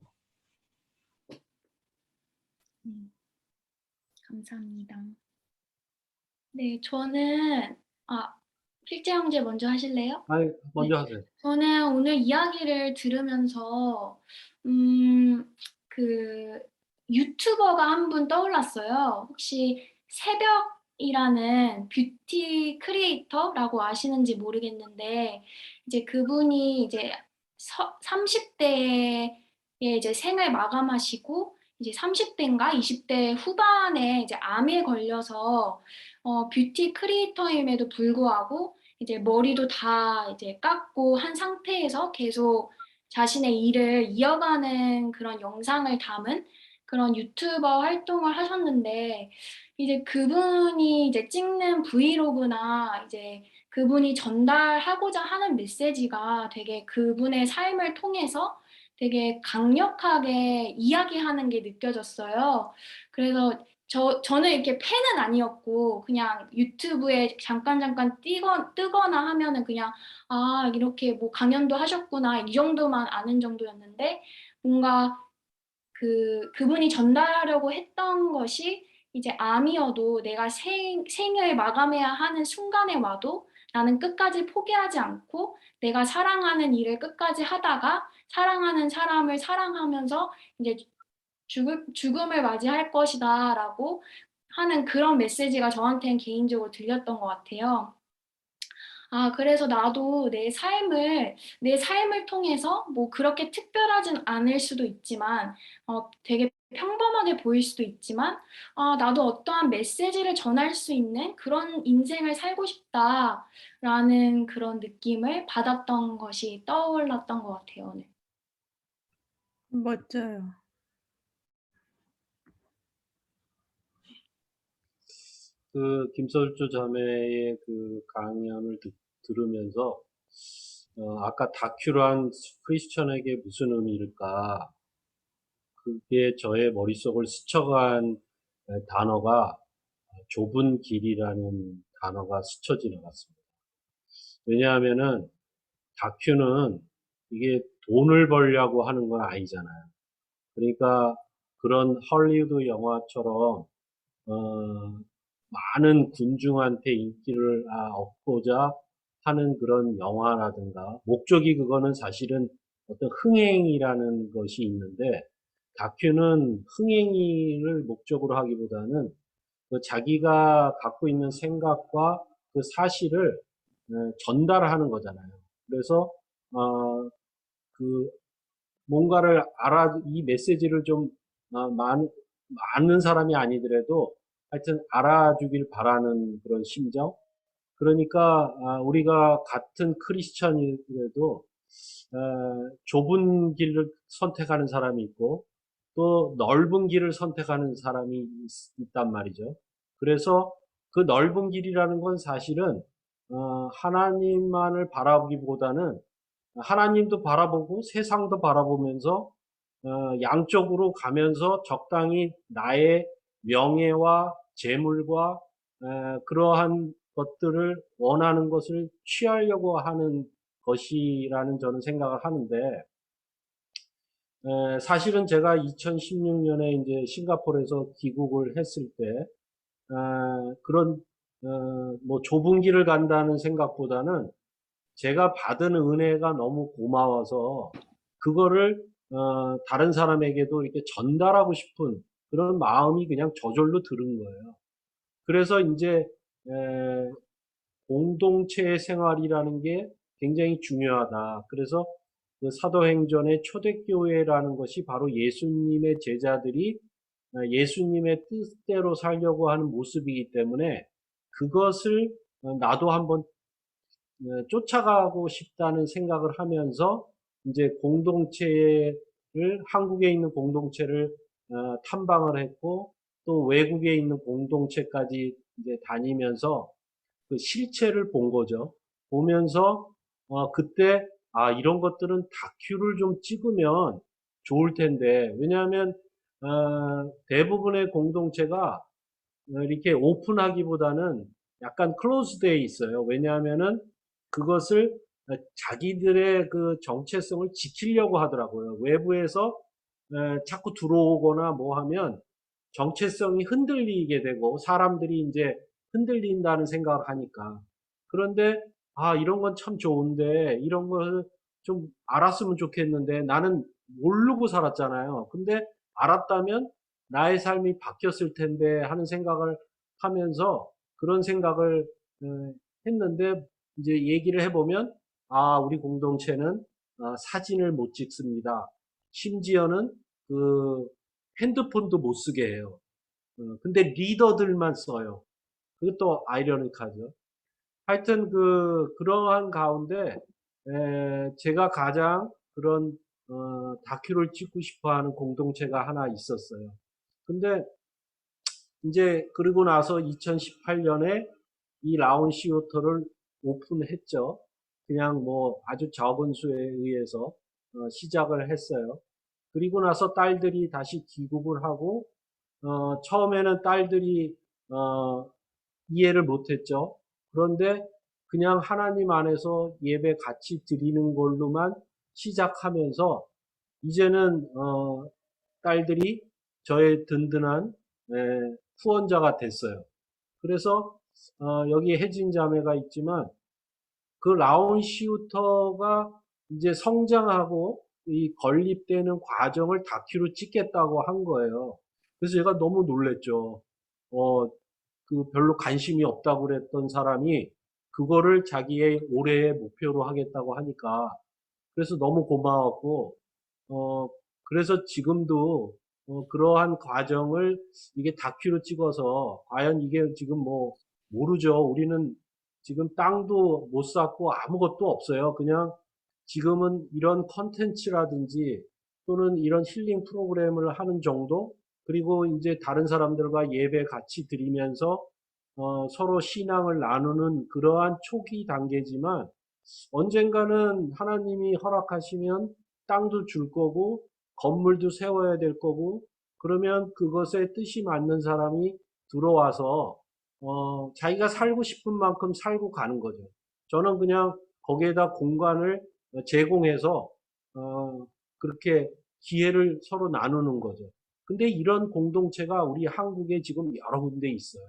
감사합니다. 네, 저는 필재 형제 먼저 하실래요? 아니, 네. 먼저 하세요. 저는 오늘 이야기를 들으면서 그 유튜버가 한 분 떠올랐어요. 혹시 새벽이라는 뷰티 크리에이터라고 아시는지 모르겠는데 이제 그분이 이제 30대에 이제 생을 마감하시고 이제 30대인가 20대 후반에 이제 암에 걸려서 뷰티 크리에이터임에도 불구하고 이제 머리도 다 이제 깎고 한 상태에서 계속 자신의 일을 이어가는 그런 영상을 담은 그런 유튜버 활동을 하셨는데 이제 그분이 이제 찍는 브이로그나 이제 그분이 전달하고자 하는 메시지가 되게 그분의 삶을 통해서 되게 강력하게 이야기하는 게 느껴졌어요. 그래서 저는 이렇게 팬은 아니었고, 그냥 유튜브에 잠깐 뜨거나 하면은 그냥, 아, 이렇게 뭐 강연도 하셨구나, 이 정도만 아는 정도였는데, 뭔가 그분이 전달하려고 했던 것이 이제 암이어도 내가 생을 마감해야 하는 순간에 와도 나는 끝까지 포기하지 않고 내가 사랑하는 일을 끝까지 하다가 사랑하는 사람을 사랑하면서 이제 죽음을 맞이할 것이다라고 하는 그런 메시지가 저한테는 개인적으로 들렸던 것 같아요. 아, 그래서 나도 내 삶을 통해서 뭐 그렇게 특별하진 않을 수도 있지만, 되게 평범하게 보일 수도 있지만, 아, 나도 어떠한 메시지를 전할 수 있는 그런 인생을 살고 싶다라는 그런 느낌을 받았던 것이 떠올랐던 것 같아요, 오늘. 멋져요. 그 김설주 자매의 그 강연을 들으면서 아까 다큐란 크리스천에게 무슨 의미일까? 그게 저의 머릿속을 스쳐간 단어가 좁은 길이라는 단어가 스쳐 지나갔습니다. 왜냐하면은 다큐는 이게 돈을 벌려고 하는 건 아니잖아요. 그러니까 그런 헐리우드 영화처럼 많은 군중한테 인기를 얻고자 하는 그런 영화라든가 목적이 그거는 사실은 어떤 흥행이라는 것이 있는데 다큐는 흥행을 목적으로 하기보다는 그 자기가 갖고 있는 생각과 그 사실을 전달하는 거잖아요. 그래서 그 뭔가를 이 메시지를 좀 많은 사람이 아니더라도 하여튼 알아주길 바라는 그런 심정. 그러니까 우리가 같은 크리스천이라도 좁은 길을 선택하는 사람이 있고 또 넓은 길을 선택하는 사람이 있단 말이죠. 그래서 그 넓은 길이라는 건 사실은 하나님만을 바라보기보다는 하나님도 바라보고 세상도 바라보면서 양쪽으로 가면서 적당히 나의 명예와 재물과 그러한 것들을 원하는 것을 취하려고 하는 것이라는 저는 생각을 하는데 사실은 제가 2016년에 이제 싱가포르에서 귀국을 했을 때 그런 뭐 좁은 길을 간다는 생각보다는 제가 받은 은혜가 너무 고마워서 그거를 다른 사람에게도 이렇게 전달하고 싶은 그런 마음이 그냥 저절로 들은 거예요. 그래서 이제 공동체 생활이라는 게 굉장히 중요하다. 그래서 그 사도행전의 초대교회라는 것이 바로 예수님의 제자들이 예수님의 뜻대로 살려고 하는 모습이기 때문에 그것을 나도 한번 쫓아가고 싶다는 생각을 하면서 이제 공동체를 한국에 있는 공동체를 탐방을 했고 또 외국에 있는 공동체까지 이제 다니면서 그 실체를 본 거죠. 보면서 그때 이런 것들은 다큐를 좀 찍으면 좋을 텐데 왜냐하면 대부분의 공동체가 이렇게 오픈하기보다는 약간 클로즈되어 있어요. 왜냐하면은 그것을 자기들의 그 정체성을 지키려고 하더라고요. 외부에서 자꾸 들어오거나 뭐 하면 정체성이 흔들리게 되고 사람들이 이제 흔들린다는 생각을 하니까. 그런데 아, 이런 건 참 좋은데, 이런 걸 좀 알았으면 좋겠는데, 나는 모르고 살았잖아요. 근데 알았다면 나의 삶이 바뀌었을 텐데 하는 생각을 하면서 그런 생각을 했는데, 이제 얘기를 해보면, 아, 우리 공동체는 사진을 못 찍습니다. 심지어는 그 핸드폰도 못 쓰게 해요. 근데 리더들만 써요. 그것도 아이러니하죠. 하여튼 그러한 가운데 제가 가장 그런 다큐를 찍고 싶어 하는 공동체가 하나 있었어요. 근데 이제 그러고 나서 2018년에 이 라운시오터를 오픈했죠. 그냥 뭐 아주 적은 수에 의해서 시작을 했어요. 그리고 나서 딸들이 다시 귀국을 하고 처음에는 딸들이 이해를 못했죠. 그런데 그냥 하나님 안에서 예배 같이 드리는 걸로만 시작하면서 이제는 딸들이 저의 든든한 후원자가 됐어요. 그래서 여기 혜진 자매가 있지만 그 라운시우터가 이제 성장하고 이 건립되는 과정을 다큐로 찍겠다고 한 거예요. 그래서 제가 너무 놀랬죠. 별로 관심이 없다고 그랬던 사람이 그거를 자기의 올해의 목표로 하겠다고 하니까 그래서 너무 고마웠고, 어, 그래서 지금도 그러한 과정을 이게 다큐로 찍어서 과연 이게 지금 뭐 모르죠. 우리는 지금 땅도 못 샀고 아무것도 없어요. 그냥 지금은 이런 컨텐츠라든지 또는 이런 힐링 프로그램을 하는 정도 그리고 이제 다른 사람들과 예배 같이 드리면서 서로 신앙을 나누는 그러한 초기 단계지만 언젠가는 하나님이 허락하시면 땅도 줄 거고 건물도 세워야 될 거고 그러면 그것에 뜻이 맞는 사람이 들어와서 자기가 살고 싶은 만큼 살고 가는 거죠. 저는 그냥 거기에다 공간을 제공해서 그렇게 기회를 서로 나누는 거죠. 근데 이런 공동체가 우리 한국에 지금 여러 군데 있어요.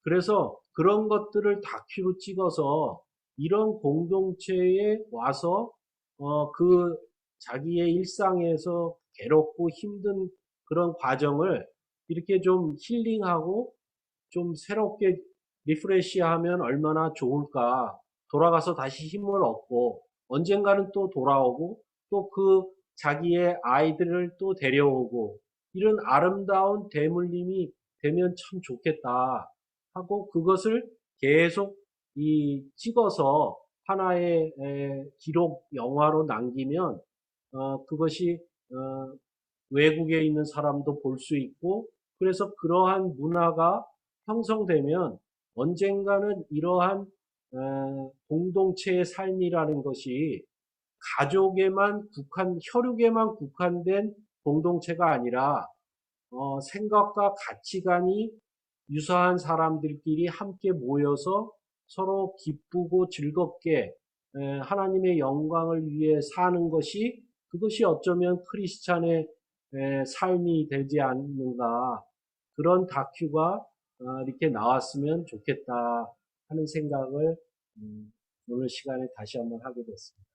그래서 그런 것들을 다큐로 찍어서 이런 공동체에 와서 그 자기의 일상에서 괴롭고 힘든 그런 과정을 이렇게 좀 힐링하고 좀 새롭게 리프레시하면 얼마나 좋을까. 돌아가서 다시 힘을 얻고 언젠가는 또 돌아오고 또 그 자기의 아이들을 또 데려오고 이런 아름다운 대물림이 되면 참 좋겠다 하고 그것을 계속 찍어서 하나의 기록 영화로 남기면 그것이 외국에 있는 사람도 볼 수 있고 그래서 그러한 문화가 형성되면 언젠가는 이러한 공동체의 삶이라는 것이 가족에만 혈육에만 국한된 공동체가 아니라 생각과 가치관이 유사한 사람들끼리 함께 모여서 서로 기쁘고 즐겁게 하나님의 영광을 위해 사는 것이 그것이 어쩌면 크리스찬의 삶이 되지 않는가 그런 다큐가 이렇게 나왔으면 좋겠다 하는 생각을 오늘 시간에 다시 한번 하게 됐습니다.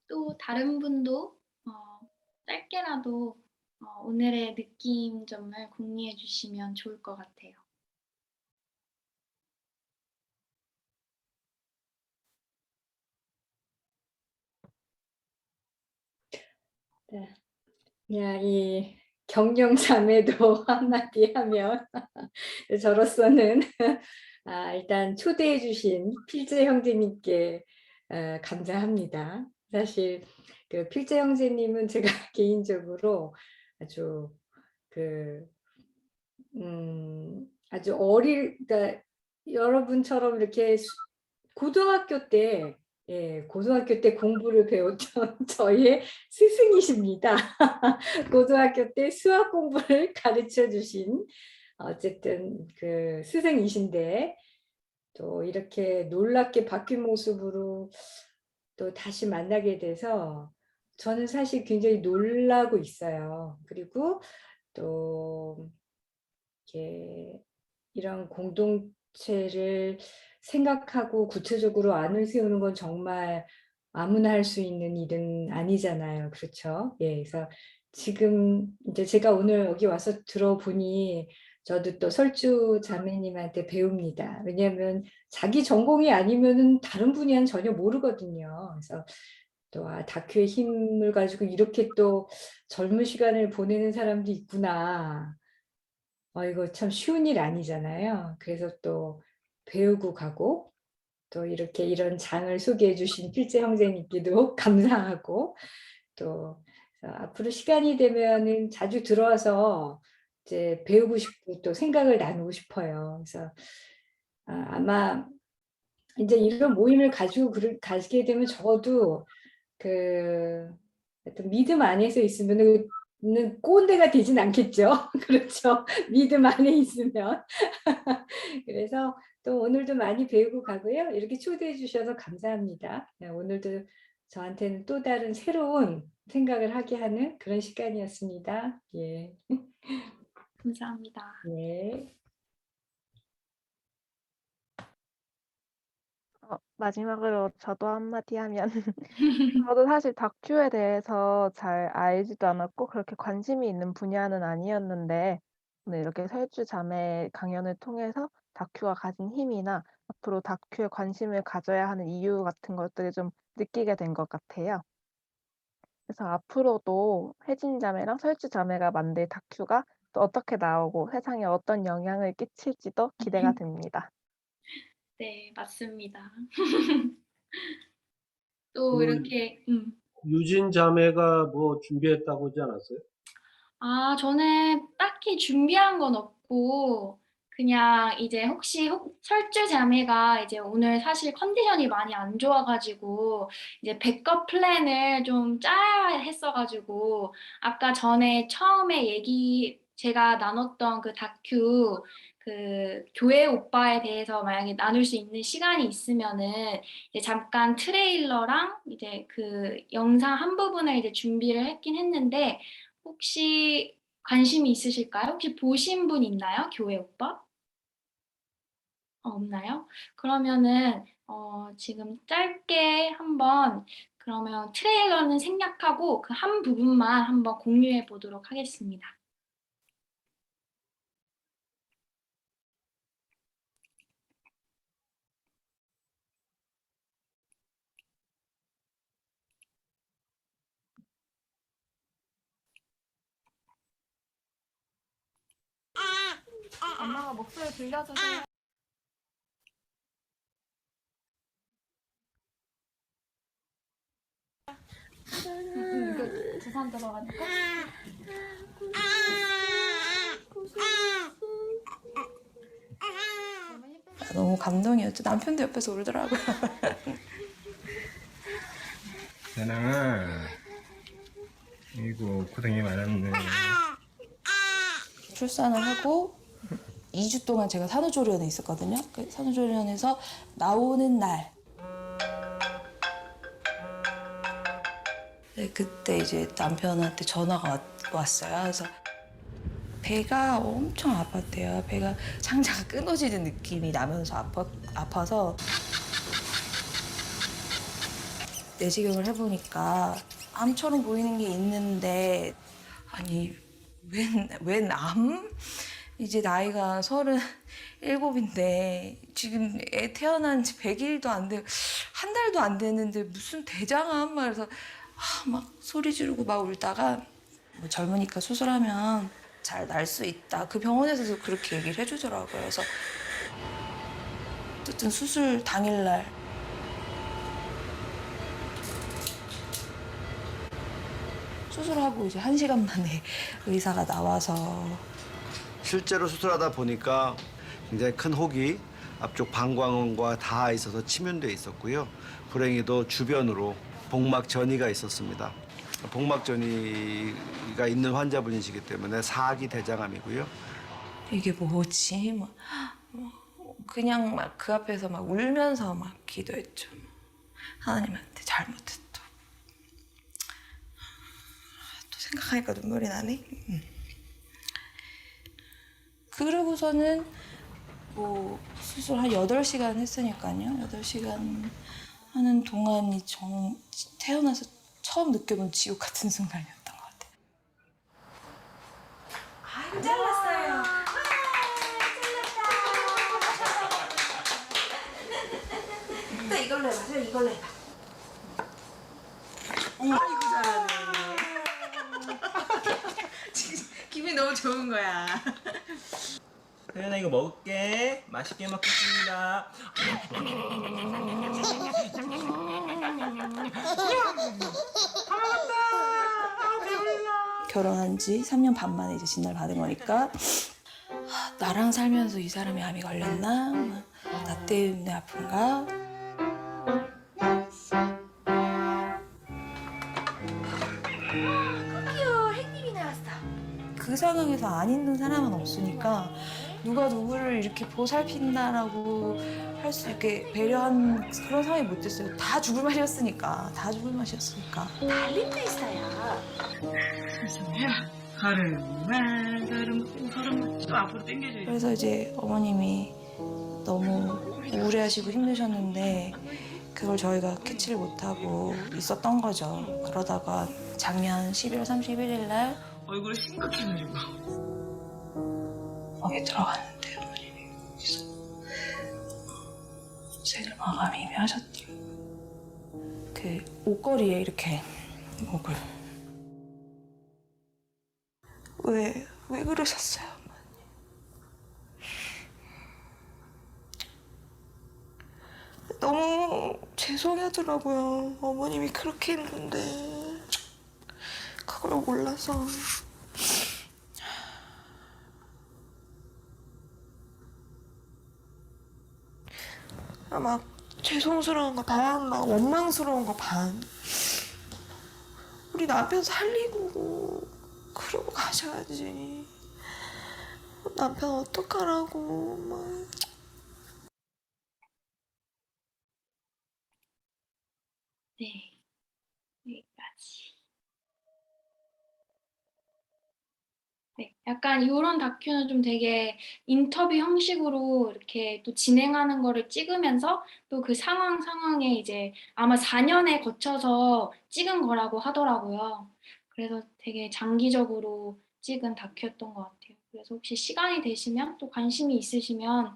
또 다른 분도 짧게라도 오늘의 느낌점을 공유해 주시면 좋을 것 같아요. 네. 그냥 이 경영자매도 한마디 하면 저로서는 일단 초대해 주신 필재 형제님께 감사합니다. 사실 그 필재 형제님은 제가 개인적으로 아주 아주 그러니까 여러분처럼 이렇게 고등학교 때 고등학교 때 공부를 배웠던 저의 스승이십니다. 고등학교 때 수학 공부를 가르쳐 주신 어쨌든 그 스승이신데 또 이렇게 놀랍게 바뀐 모습으로 또 다시 만나게 돼서 저는 사실 굉장히 놀라고 있어요. 그리고 또 이렇게 이런 공동체를 생각하고 구체적으로 안을 세우는 건 정말 아무나 할 수 있는 일은 아니잖아요. 그렇죠? 예, 그래서 지금 이제 제가 오늘 여기 와서 들어보니 저도 또 설주 자매님한테 배웁니다. 왜냐하면 자기 전공이 아니면은 다른 분야는 전혀 모르거든요. 그래서 또 다큐의 힘을 가지고 이렇게 또 젊은 시간을 보내는 사람도 있구나. 이거 참 쉬운 일 아니잖아요. 그래서 또 배우고 가고 또 이렇게 이런 장을 소개해 주신 필재 형제님께도 감사하고 또 앞으로 시간이 되면은 자주 들어와서 이제 배우고 싶고 또 생각을 나누고 싶어요. 그래서 아마 이제 이런 모임을 가지고 가지게 되면 적어도 그 어떤 믿음 안에서 있으면은 꼰대가 되진 않겠죠. 그렇죠. 믿음 안에 있으면. 그래서 또 오늘도 많이 배우고 가고요. 이렇게 초대해 주셔서 감사합니다. 네, 오늘도 저한테는 또 다른 새로운 생각을 하게 하는 그런 시간이었습니다. 예. 감사합니다. 네. 마지막으로 저도 한마디 하면 저도 사실 다큐에 대해서 잘 알지도 않았고 그렇게 관심이 있는 분야는 아니었는데 오늘 이렇게 설주 자매 강연을 통해서 다큐가 가진 힘이나 앞으로 다큐에 관심을 가져야 하는 이유 같은 것들을 좀 느끼게 된 것 같아요. 그래서 앞으로도 혜진 자매랑 설주 자매가 만들 다큐가 또 어떻게 나오고 세상에 어떤 영향을 끼칠지도 기대가 됩니다. 네, 맞습니다. 또 그 이렇게 유진 자매가 뭐 준비했다고 하지 않았어요? 저는 딱히 준비한 건 없고, 그냥 이제 혹시 설주 자매가 이제 오늘 사실 컨디션이 많이 안 좋아가지고, 이제 백업 플랜을 좀 짜야 했어가지고, 아까 전에 처음에 제가 나눴던 그 다큐, 그 교회 오빠에 대해서 만약에 나눌 수 있는 시간이 있으면은, 이제 잠깐 트레일러랑 이제 그 영상 한 부분을 이제 준비를 했긴 했는데, 혹시 관심이 있으실까요? 혹시 보신 분 있나요? 교회 오빠? 없나요? 그러면은 지금 짧게 한번 그러면 트레일러는 생략하고 그 한 부분만 한번 공유해 보도록 하겠습니다. 엄마가 목소리 들려주세요. 이거 주산 들어가니까. 너무 감동이었죠. 남편도 옆에서 울더라고요. 나나 이거 고생이 많았네. 출산을 하고 2주 동안 제가 산후조리원에 있었거든요. 그 산후조리원에서 나오는 날 네, 그때 이제 남편한테 전화가 왔어요. 그래서 배가 엄청 아팠대요. 배가 상자가 끊어지는 느낌이 나면서 아파서 내시경을 해보니까 암처럼 보이는 게 있는데 아니 웬 암? 이제 나이가 37인데 지금 애 태어난 지 100일도 안 돼, 한 달도 안 됐는데 무슨 대장암? 그래서 막 소리 지르고 막 울다가 뭐 젊으니까 수술하면 잘 날 수 있다. 그 병원에서도 그렇게 얘기를 해주더라고요. 그래서 어쨌든 수술 당일날 수술하고 이제 1시간 만에 의사가 나와서 실제로 수술하다 보니까 굉장히 큰 혹이 앞쪽 방광과 닿아 있어서 침윤돼 있었고요. 불행히도 주변으로 복막 전이가 있었습니다. 복막 전이가 있는 환자분이시기 때문에 4기 대장암이고요. 이게 뭐지? 막 그냥 막 그 앞에서 막 울면서 막 기도했죠. 하나님한테 잘못했다. 생각하니까 눈물이 나네. 그러고서는 뭐 수술 한 8시간 했으니까요. 8시간 하는 동안이 태어나서 처음 느껴본 지옥 같은 순간이었던 것 같아요. 아이고 잘랐어요. 또 이걸로 해봐. 이걸로 해봐. 아이고 잘하네. 지금 기분이 너무 좋은 거야. 소연아 이거 먹을게. 맛있게 먹겠습니다. 결혼한 지 3년 반 만에 이제 진단을 받은 거니까 나랑 살면서 이 사람이 암이 걸렸나? 나 때문에 아픈가? 귀여워. 햇님이 나왔어. 그 상황에서 안 있는 사람은 없으니까 누가 누구를 이렇게 보살핀다라고 할 수 있게 배려한 그런 상황이 못 됐어요. 다 죽을 맛이었으니까. 달린 데 있어요. 그래서 이제 어머님이 너무 우울해하시고 힘드셨는데 그걸 저희가 캐치를 못하고 있었던 거죠. 그러다가 작년 11월 31일 날 얼굴이 심각해가지고. 거기 들어갔는데 어머님이 거기서 생을 마감이 이미 하셨대요. 그 옷걸이에 이렇게 목을 왜 그러셨어요, 어머니? 너무 죄송하더라고요. 어머님이 그렇게 했는데 그걸 몰라서. 막 죄송스러운 거 반, 막 원망스러운 거 반. 우리 남편 살리고 그러고 가셔야지. 남편 어떡하라고 막. 네, 여기까지. 네, 약간 이런 다큐는 좀 되게 인터뷰 형식으로 이렇게 또 진행하는 거를 찍으면서 또 그 상황에 이제 아마 4년에 거쳐서 찍은 거라고 하더라고요. 그래서 되게 장기적으로 찍은 다큐였던 것 같아요. 그래서 혹시 시간이 되시면 또 관심이 있으시면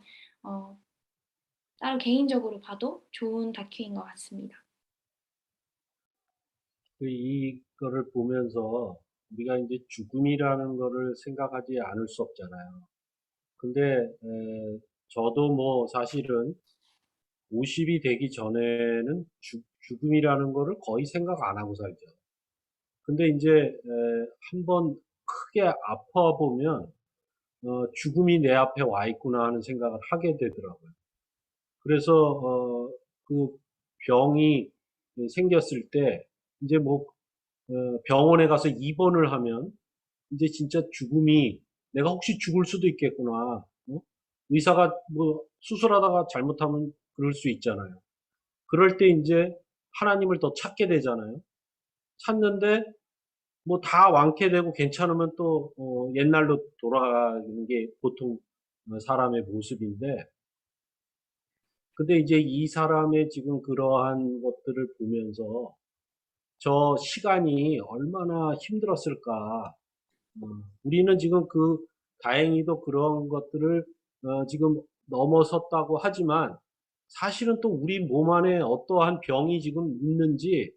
따로 개인적으로 봐도 좋은 다큐인 것 같습니다. 이거를 보면서 우리가 이제 죽음이라는 거를 생각하지 않을 수 없잖아요. 근데 저도 뭐 사실은 50이 되기 전에는 죽음이라는 거를 거의 생각 안 하고 살죠. 근데 이제 한번 크게 아파 보면 죽음이 내 앞에 와 있구나 하는 생각을 하게 되더라고요. 그래서 그 병이 생겼을 때 이제 뭐 병원에 가서 입원을 하면 이제 진짜 죽음이 내가 혹시 죽을 수도 있겠구나. 의사가 뭐 수술하다가 잘못하면 그럴 수 있잖아요. 그럴 때 이제 하나님을 더 찾게 되잖아요. 찾는데 뭐 다 완쾌되고 괜찮으면 또 옛날로 돌아가는 게 보통 사람의 모습인데, 근데 이제 이 사람의 지금 그러한 것들을 보면서 저 시간이 얼마나 힘들었을까. 우리는 지금 다행히도 그런 것들을 지금 넘어섰다고 하지만 사실은 또 우리 몸 안에 어떠한 병이 지금 있는지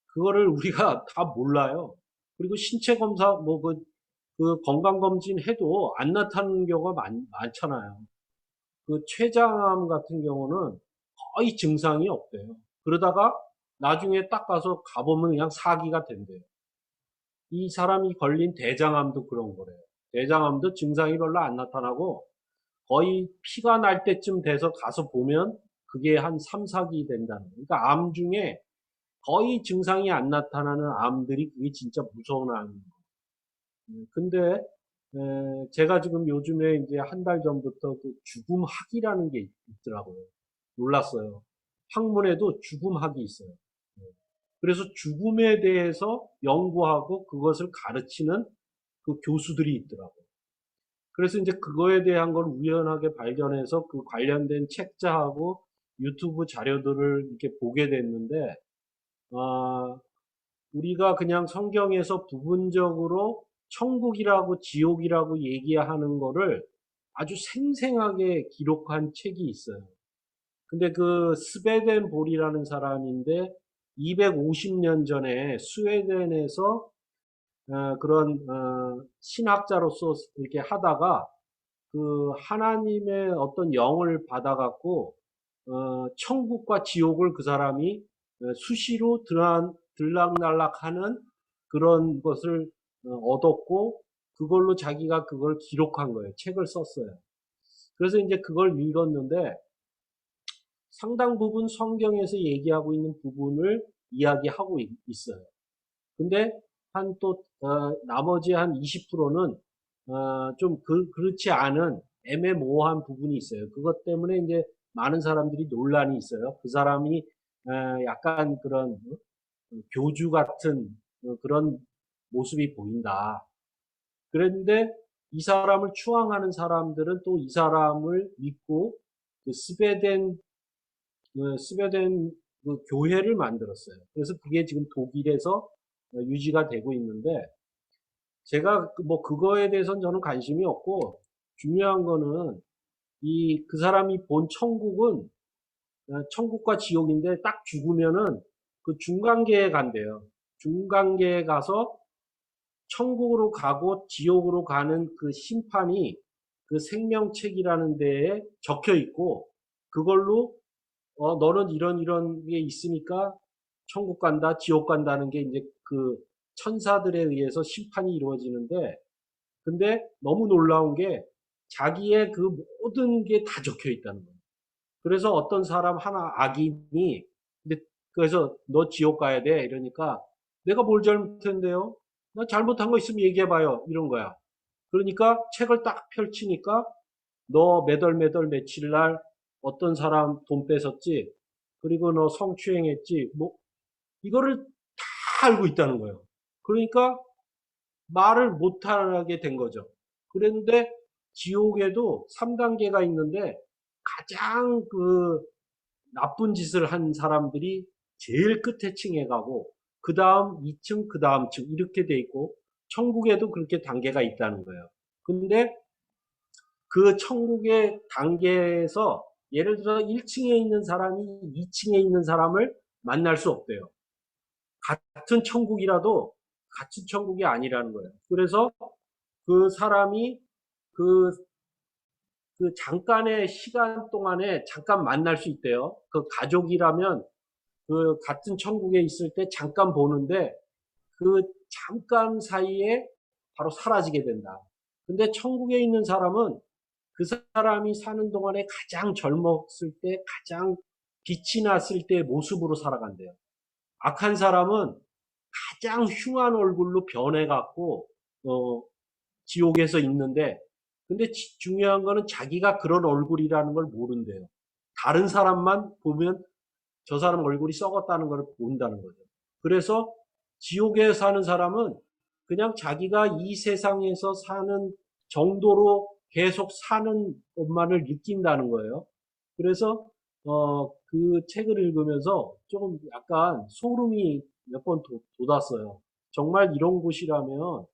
그거를 우리가 다 몰라요. 그리고 신체 검사, 그 건강검진 해도 안 나타나는 경우가 많잖아요. 그 췌장암 같은 경우는 거의 증상이 없대요. 그러다가 나중에 딱 가보면 그냥 사기가 된대요. 이 사람이 걸린 대장암도 그런 거래요. 대장암도 증상이 별로 안 나타나고 거의 피가 날 때쯤 돼서 가서 보면 그게 한 3, 4기 된다는 거예요. 그러니까 암 중에 거의 증상이 안 나타나는 암들이 그게 진짜 무서운 암이에요. 근데 제가 지금 요즘에 이제 한 달 전부터 그 죽음학이라는 게 있더라고요. 놀랐어요. 학문에도 죽음학이 있어요. 그래서 죽음에 대해서 연구하고 그것을 가르치는 그 교수들이 있더라고요. 그래서 이제 그거에 대한 걸 우연하게 발견해서 그 관련된 책자하고 유튜브 자료들을 이렇게 보게 됐는데, 우리가 그냥 성경에서 부분적으로 천국이라고 지옥이라고 얘기하는 거를 아주 생생하게 기록한 책이 있어요. 근데 그 스베덴 볼이라는 사람인데 250년 전에 스웨덴에서 그런 신학자로서 이렇게 하다가 그 하나님의 어떤 영을 받아갖고 천국과 지옥을 그 사람이 수시로 들락날락하는 그런 것을 얻었고 그걸로 자기가 그걸 기록한 거예요. 책을 썼어요. 그래서 이제 그걸 읽었는데 상당 부분 성경에서 얘기하고 있는 부분을 이야기하고 있어요. 근데 한 또 나머지 한 20%는 좀 그렇지 않은 애매모호한 부분이 있어요. 그것 때문에 이제 많은 사람들이 논란이 있어요. 그 사람이 약간 그런 교주 같은 그런 모습이 보인다. 그런데 이 사람을 추앙하는 사람들은 또 이 사람을 믿고 그 스웨덴 그 교회를 만들었어요. 그래서 그게 지금 독일에서 유지가 되고 있는데 제가 뭐 그거에 대해서는 저는 관심이 없고 중요한 거는 그 사람이 본 천국은 천국과 지옥인데 딱 죽으면은 그 중간계에 간대요. 중간계에 가서 천국으로 가고 지옥으로 가는 그 심판이 그 생명책이라는 데에 적혀 있고 그걸로 너는 이런 게 있으니까 천국 간다, 지옥 간다는 게 이제 그 천사들에 의해서 심판이 이루어지는데 근데 너무 놀라운 게 자기의 그 모든 게 다 적혀 있다는 거예요. 그래서 어떤 사람 하나 악인이 근데 그래서 너 지옥 가야 돼 이러니까 내가 뭘 잘못했는데요? 나 잘못한 거 있으면 얘기해봐요 이런 거야. 그러니까 책을 딱 펼치니까 너 몇 월 며칠 날 어떤 사람 돈 뺏었지 그리고 너 성추행했지 뭐 이거를 다 알고 있다는 거예요. 그러니까 말을 못하게 된 거죠. 그런데 지옥에도 3단계가 있는데 가장 그 나쁜 짓을 한 사람들이 제일 끝에 층에 가고 그 다음 2층, 그 다음 층 이렇게 돼 있고 천국에도 그렇게 단계가 있다는 거예요. 근데 그 천국의 단계에서 예를 들어 1층에 있는 사람이 2층에 있는 사람을 만날 수 없대요. 같은 천국이라도 같은 천국이 아니라는 거예요. 그래서 그 사람이 그, 그 잠깐의 시간 동안에 잠깐 만날 수 있대요. 그 가족이라면 그 같은 천국에 있을 때 잠깐 보는데 그 잠깐 사이에 바로 사라지게 된다. 근데 천국에 있는 사람은 그 사람이 사는 동안에 가장 젊었을 때 가장 빛이 났을 때의 모습으로 살아간대요. 악한 사람은 가장 흉한 얼굴로 변해갖고 지옥에서 있는데 근데 중요한 거는 자기가 그런 얼굴이라는 걸 모른대요. 다른 사람만 보면 저 사람 얼굴이 썩었다는 걸 본다는 거죠. 그래서 지옥에 사는 사람은 그냥 자기가 이 세상에서 사는 정도로 계속 사는 것만을 느낀다는 거예요. 그래서 그 책을 읽으면서 조금 약간 소름이 몇 번 돋았어요. 정말 이런 곳이라면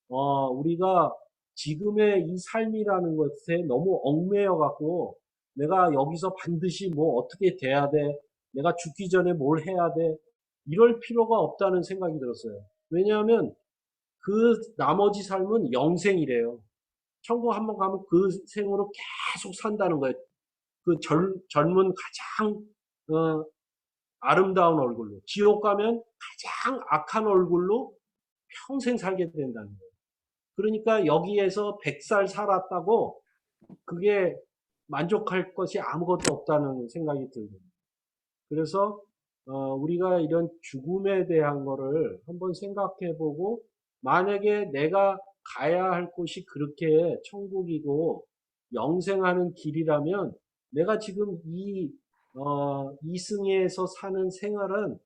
우리가 지금의 이 삶이라는 것에 너무 얽매여 갖고 내가 여기서 반드시 뭐 어떻게 돼야 돼? 내가 죽기 전에 뭘 해야 돼? 이럴 필요가 없다는 생각이 들었어요. 왜냐하면 그 나머지 삶은 영생이래요. 천국 한번 가면 그 생으로 계속 산다는 거예요. 그 젊은 가장 아름다운 얼굴로. 지옥 가면 가장 악한 얼굴로 평생 살게 된다는 거예요. 그러니까 여기에서 100살 살았다고 그게 만족할 것이 아무것도 없다는 생각이 들고요. 그래서 우리가 이런 죽음에 대한 거를 한번 생각해보고 만약에 내가 가야 할 곳이 그렇게 천국이고 영생하는 길이라면 내가 지금 이승에서 사는 생활은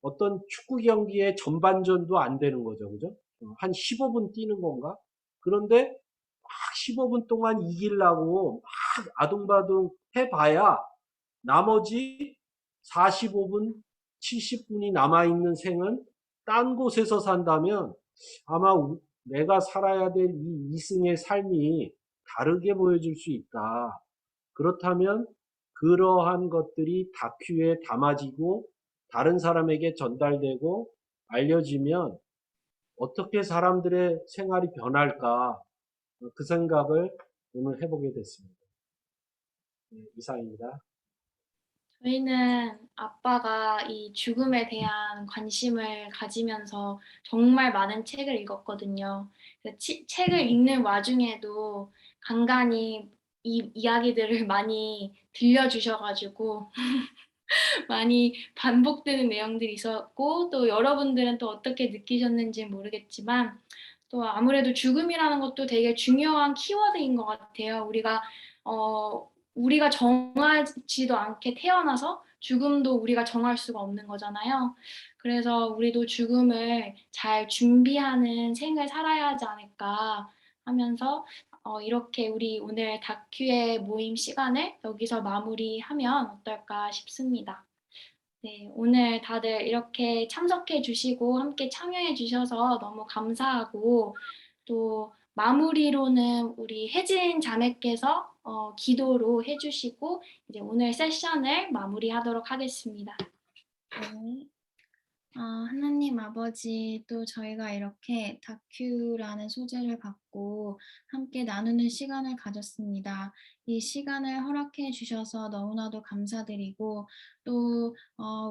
어떤 축구 경기의 전반전도 안 되는 거죠. 그죠? 한 15분 뛰는 건가? 그런데 막 15분 동안 이기려고 막 아둥바둥 해봐야 나머지 45분, 70분이 남아있는 생은 딴 곳에서 산다면 아마 내가 살아야 될 이 이승의 삶이 다르게 보여줄 수 있다. 그렇다면 그러한 것들이 다큐에 담아지고 다른 사람에게 전달되고 알려지면 어떻게 사람들의 생활이 변할까 그 생각을 오늘 해보게 됐습니다. 네, 이상입니다. 저희는 아빠가 이 죽음에 대한 관심을 가지면서 정말 많은 책을 읽었거든요. 책을 읽는 와중에도 간간히 이 이야기들을 많이 들려주셔가지고 많이 반복되는 내용들이 있었고 또 여러분들은 또 어떻게 느끼셨는지 모르겠지만 또 아무래도 죽음이라는 것도 되게 중요한 키워드인 것 같아요. 우리가 정하지도 않게 태어나서 죽음도 우리가 정할 수가 없는 거잖아요. 그래서 우리도 죽음을 잘 준비하는 생을 살아야 하지 않을까 하면서 이렇게 우리 오늘 다큐의 모임 시간을 여기서 마무리하면 어떨까 싶습니다. 네, 오늘 다들 이렇게 참석해 주시고 함께 참여해 주셔서 너무 감사하고 또 마무리로는 우리 혜진 자매께서 기도로 해주시고 이제 오늘 세션을 마무리하도록 하겠습니다. 네. 하나님 아버지, 또 저희가 이렇게 다큐라는 소재를 갖고 함께 나누는 시간을 가졌습니다. 이 시간을 허락해 주셔서 너무나도 감사드리고 또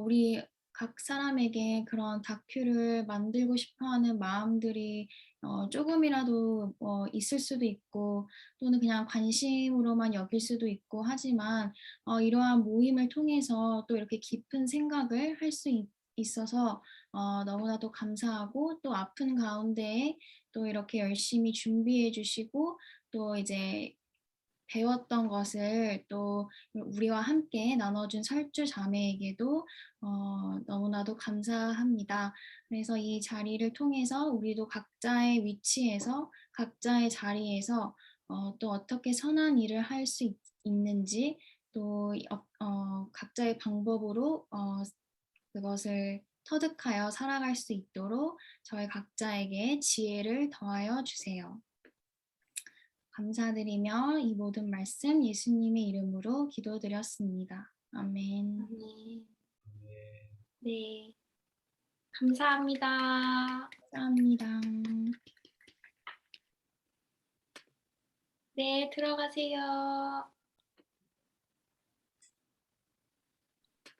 우리 각 사람에게 그런 다큐를 만들고 싶어하는 마음들이 조금이라도 있을 수도 있고 또는 그냥 관심으로만 여길 수도 있고 하지만 이러한 모임을 통해서 또 이렇게 깊은 생각을 할 수 있어서 너무나도 감사하고 또 아픈 가운데에 또 이렇게 열심히 준비해 주시고 또 이제 배웠던 것을 또 우리와 함께 나눠준 설주 자매에게도 너무나도 감사합니다. 그래서 이 자리를 통해서 우리도 각자의 위치에서 각자의 자리에서 또 어떻게 선한 일을 할 수 있는지 또 각자의 방법으로 그것을 터득하여 살아갈 수 있도록 저희 각자에게 지혜를 더하여 주세요. 감사드리며 이 모든 말씀 예수님의 이름으로 기도드렸습니다. 아멘. 네. 감사합니다. 감사합니다. 네, 들어가세요.